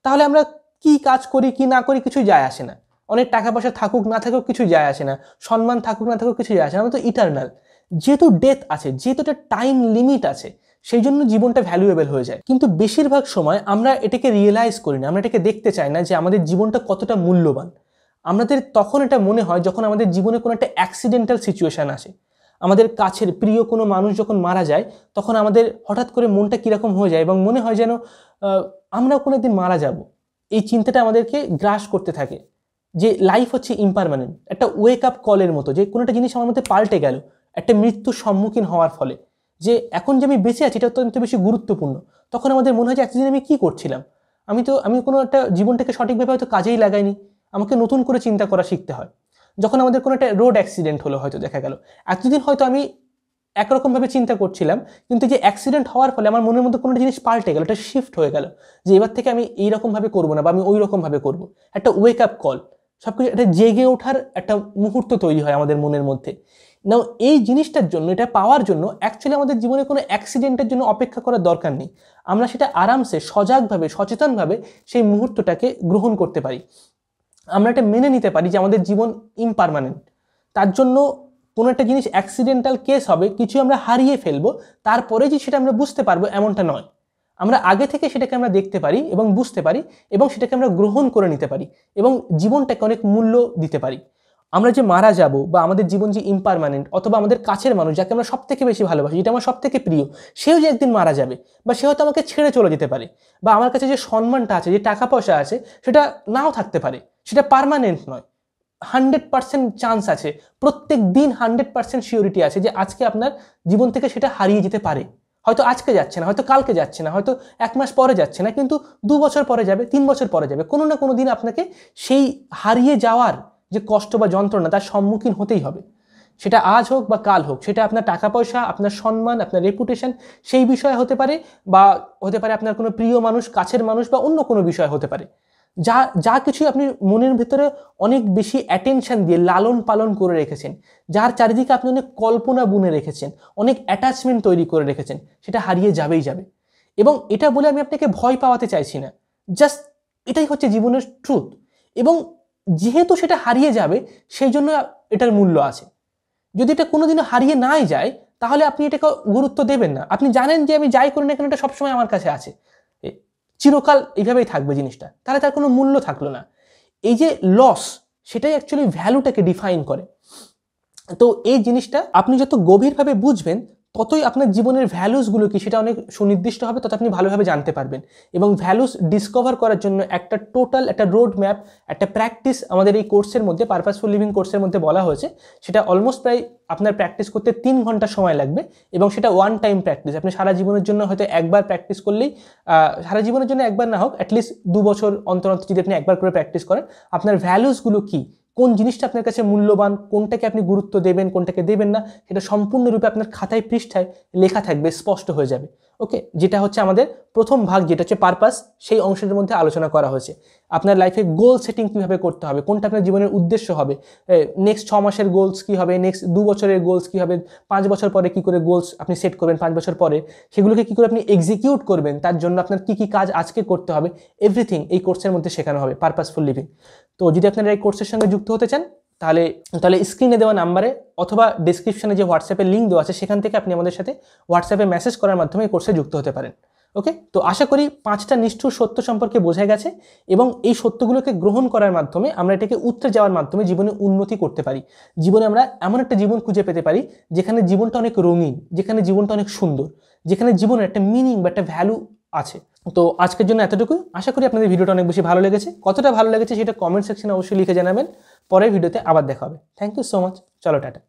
তাহলে আমরা কি কাজ করি কি না করি কিছুই যায় আসে না। অনেক টাকা পয়সা থাকুক না থাকুক কিছুই যায় আসে না, সম্মান থাকুক না থাকুক কিছুই যায় আসে না। আমরা তো ইটারনাল, যেহেতু ডেথ আছে, যেহেতু একটা টাইম লিমিট আছে, সেই জন্য জীবনটা ভ্যালুয়েবল হয়ে যায়। কিন্তু বেশিরভাগ সময় আমরা এটাকে রিয়েলাইজ করি না, আমরা এটাকে দেখতে চাই না যে আমাদের জীবনটা কতটা মূল্যবান। আমাদের তখন এটা মনে হয় যখন আমাদের জীবনে কোনো একটা অ্যাক্সিডেন্টাল সিচুয়েশান আসে, আমাদের কাছের প্রিয় কোনো মানুষ যখন মারা যায়, তখন আমাদের হঠাৎ করে মনটা কীরকম হয়ে যায় এবং মনে হয় যেন আমরাও কোনো একদিন মারা যাব। এই চিন্তাটা আমাদেরকে গ্রাস করতে থাকে যে লাইফ হচ্ছে ইম্পারমানেন্ট, একটা ওয়েক আপ কলের মতো, যে কোনো একটা জিনিস আমার মধ্যে পাল্টে গেল একটা মৃত্যুর সম্মুখীন হওয়ার ফলে, যে এখন যে আমি বেঁচে আছি এটা অত্যন্ত বেশি গুরুত্বপূর্ণ। তখন আমাদের মনে হয় যে এতদিন আমি কী করছিলাম, আমি কোনো একটা জীবনটাকে সঠিকভাবে হয়তো কাজেই লাগাইনি, আমাকে নতুন করে চিন্তা করা শিখতে হয়। যখন আমাদের কোনো একটা রোড অ্যাক্সিডেন্ট হলো, হয়তো দেখা গেল এতদিন হয়তো আমি একরকমভাবে চিন্তা করছিলাম, কিন্তু যে অ্যাক্সিডেন্ট হওয়ার ফলে আমার মনের মধ্যে কোনো জিনিস পাল্টে গেল, একটা শিফট হয়ে গেল যে এবার থেকে আমি এইরকমভাবে করবো না বা আমি ওই রকমভাবে করবো। একটা ওয়েক আপ কল, সব কিছু একটা জেগে ওঠার একটা মুহূর্ত তৈরি হয় আমাদের মনের মধ্যে। নাও এই জিনিসটার জন্য, এটা পাওয়ার জন্য অ্যাকচুয়ালি আমাদের জীবনে কোনো অ্যাক্সিডেন্টের জন্য অপেক্ষা করার দরকার নেই। আমরা সেটা আরামসে সজাগভাবে সচেতনভাবে সেই মুহূর্তটাকে গ্রহণ করতে পারি। আমরা এটা মেনে নিতে পারি যে আমাদের জীবন ইমপারমানেন্ট। তার জন্য কোনো একটা জিনিস অ্যাক্সিডেন্টাল কেস হবে, কিছু আমরা হারিয়ে ফেলবো, তারপরে যে সেটা আমরা বুঝতে পারবো এমনটা নয়। আমরা আগে থেকে সেটাকে আমরা দেখতে পারি এবং বুঝতে পারি এবং সেটাকে আমরা গ্রহণ করে নিতে পারি এবং জীবনটাকে অনেক মূল্য দিতে পারি। আমরা যে মারা যাব বা আমাদের জীবন যে ইমপারমানেন্ট, অথবা আমাদের কাছের মানুষ যাকে আমরা সব থেকে বেশি ভালোবাসি, যেটা আমার সব থেকে প্রিয়, সেও যে একদিন মারা যাবে বা সে হয়তো আমাকে ছেড়ে চলে যেতে পারে, বা আমার কাছে যে সম্মানটা আছে, যে টাকা পয়সা আছে, সেটা নাও থাকতে পারে, সেটা পার্মানেন্ট নয়। 100% চান্স আছে, প্রত্যেক দিন 100% শিওরিটি আছে যে আজকে আপনার জীবন থেকে সেটা হারিয়ে যেতে পারে। হয়তো আজকে যাচ্ছে না, হয়তো কালকে যাচ্ছে না, হয়তো 1 মাস পরে যাচ্ছে না, কিন্তু 2 বছর পরে যাবে, 3 বছর পরে যাবে। কোনো না কোনো দিন আপনাকে সেই হারিয়ে যাওয়ার যে কষ্ট বা যন্ত্রণা, তার সম্মুখীন হতেই হবে। সেটা আজ হোক বা কাল হোক, সেটা আপনার টাকা পয়সা, আপনার সম্মান, আপনার রেপুটেশন, সেই বিষয়ে হতে পারে, বা হতে পারে আপনার কোনো প্রিয় মানুষ, কাছের মানুষ, বা অন্য কোনো বিষয় হতে পারে। যা যা কিছু আপনি মনের ভিতরে অনেক বেশি অ্যাটেনশন দিয়ে লালন পালন করে রেখেছেন, যার চারিদিকে আপনি অনেক কল্পনা বুনে রেখেছেন, অনেক অ্যাটাচমেন্ট তৈরি করে রেখেছেন, সেটা হারিয়ে যাবেই যাবে। এবং এটা বলে আমি আপনাকে ভয় পাওয়াতে চাইছি না, জাস্ট এটাই হচ্ছে জীবনের ট্রুথ। এবং যেহেতু সেটা হারিয়ে যাবে, সেই জন্য এটার মূল্য আছে। যদি এটা কোনোদিনও হারিয়ে নাই যায়, তাহলে আপনি এটাকে গুরুত্ব দেবেন না। আপনি জানেন যে আমি যাই করি না কেন এটা সবসময় আমার কাছে আছে, চিরকাল এইভাবেই থাকবে জিনিসটা, তাহলে তার কোনো মূল্য থাকলো না। এই যে লস, সেটাই অ্যাকচুয়ালি ভ্যালুটাকে ডিফাইন করে। তো এই জিনিসটা আপনি যত গভীরভাবে বুঝবেন, ততই আপনার জীবনের ভ্যালুসগুলো কি সেটা অনেক সুনির্দিষ্ট হবে, তত আপনি ভালোভাবে জানতে পারবেন। এবং ভ্যালুস ডিসকভার করার জন্য একটা টোটাল একটা রোড ম্যাপ, একটা প্র্যাকটিস আমাদের এই কোর্সের মধ্যে, পারপাসফুল লিভিং কোর্সের মধ্যে বলা হয়েছে। সেটা অলমোস্ট প্রায় আপনার প্র্যাকটিস করতে 3 ঘন্টা সময় লাগবে, এবং সেটা ওয়ান টাইম প্র্যাকটিস। আপনি সারা জীবনের জন্য হয়তো একবার প্র্যাকটিস করলেই, সারা জীবনের জন্য একবার না হোক, অ্যাটলিস্ট 2 বছর অন্তর অন্তর যদি আপনি একবার করে প্র্যাকটিস করেন, আপনার ভ্যালুসগুলো কী, কোন জিনিসটা আপনার কাছে মূল্যবান, কোনটাকে আপনি গুরুত্ব দেবেন, কোনটাকে দেবেন না, সেটা সম্পূর্ণরূপে আপনার খাতায় পৃষ্ঠায় লেখা থাকবে, স্পষ্ট হয়ে যাবে। ওকে, যেটা হচ্ছে আমাদের প্রথম ভাগ, যেটা হচ্ছে পারপাস, সেই অংশের মধ্যে আলোচনা করা হয়েছে। আপনার লাইফে গোল সেটিং কীভাবে করতে হবে, কোনটা আপনার জীবনের উদ্দেশ্য হবে, নেক্সট 6 মাসের গোলস কী হবে, নেক্সট 2 বছরের গোলস কী হবে, 5 বছর পরে কী করে গোলস আপনি সেট করবেন, 5 বছর পরে সেগুলোকে কী করে আপনি এক্সিকিউট করবেন, তার জন্য আপনার কী কী কাজ আজকে করতে হবে, এভরিথিং এই কোর্সের মধ্যে শেখানো হবে, পারপাসফুল লিভিং। তো যদি আপনারা এই কোর্সের সঙ্গে যুক্ত হতে চান, তাহলে স্ক্রিনে দেওয়া নাম্বারে অথবা ডিসক্রিপশনে যে হোয়াটসঅ্যাপের লিঙ্ক দেওয়া আছে সেখান থেকে আপনি আমাদের সাথে হোয়াটসঅ্যাপে মেসেজ করার মাধ্যমে এই কোর্সে যুক্ত হতে পারেন। ওকে, তো আশা করি 5টা নিষ্ঠুর সত্য সম্পর্কে বোঝা গেছে, এবং এই সত্যগুলোকে গ্রহণ করার মাধ্যমে আমরা এটাকে উতরে যাওয়ার মাধ্যমে জীবনে উন্নতি করতে পারি। জীবনে আমরা এমন একটা জীবন খুঁজে পেতে পারি যেখানে জীবনটা অনেক রঙিন, যেখানে জীবনটা অনেক সুন্দর, যেখানে জীবনের একটা মিনিং বা একটা ভ্যালু আছে। তো আজকের জন্য এতটুকুই। আশা করি আপনাদের ভিডিওটা অনেক বেশি ভালো লেগেছে। কতটা ভালো লেগেছে সেটা কমেন্ট সেকশনে অবশ্যই লিখে জানাবেন। পরের ভিডিওতে আবার দেখা হবে। Thank you so much. চলো টাটা।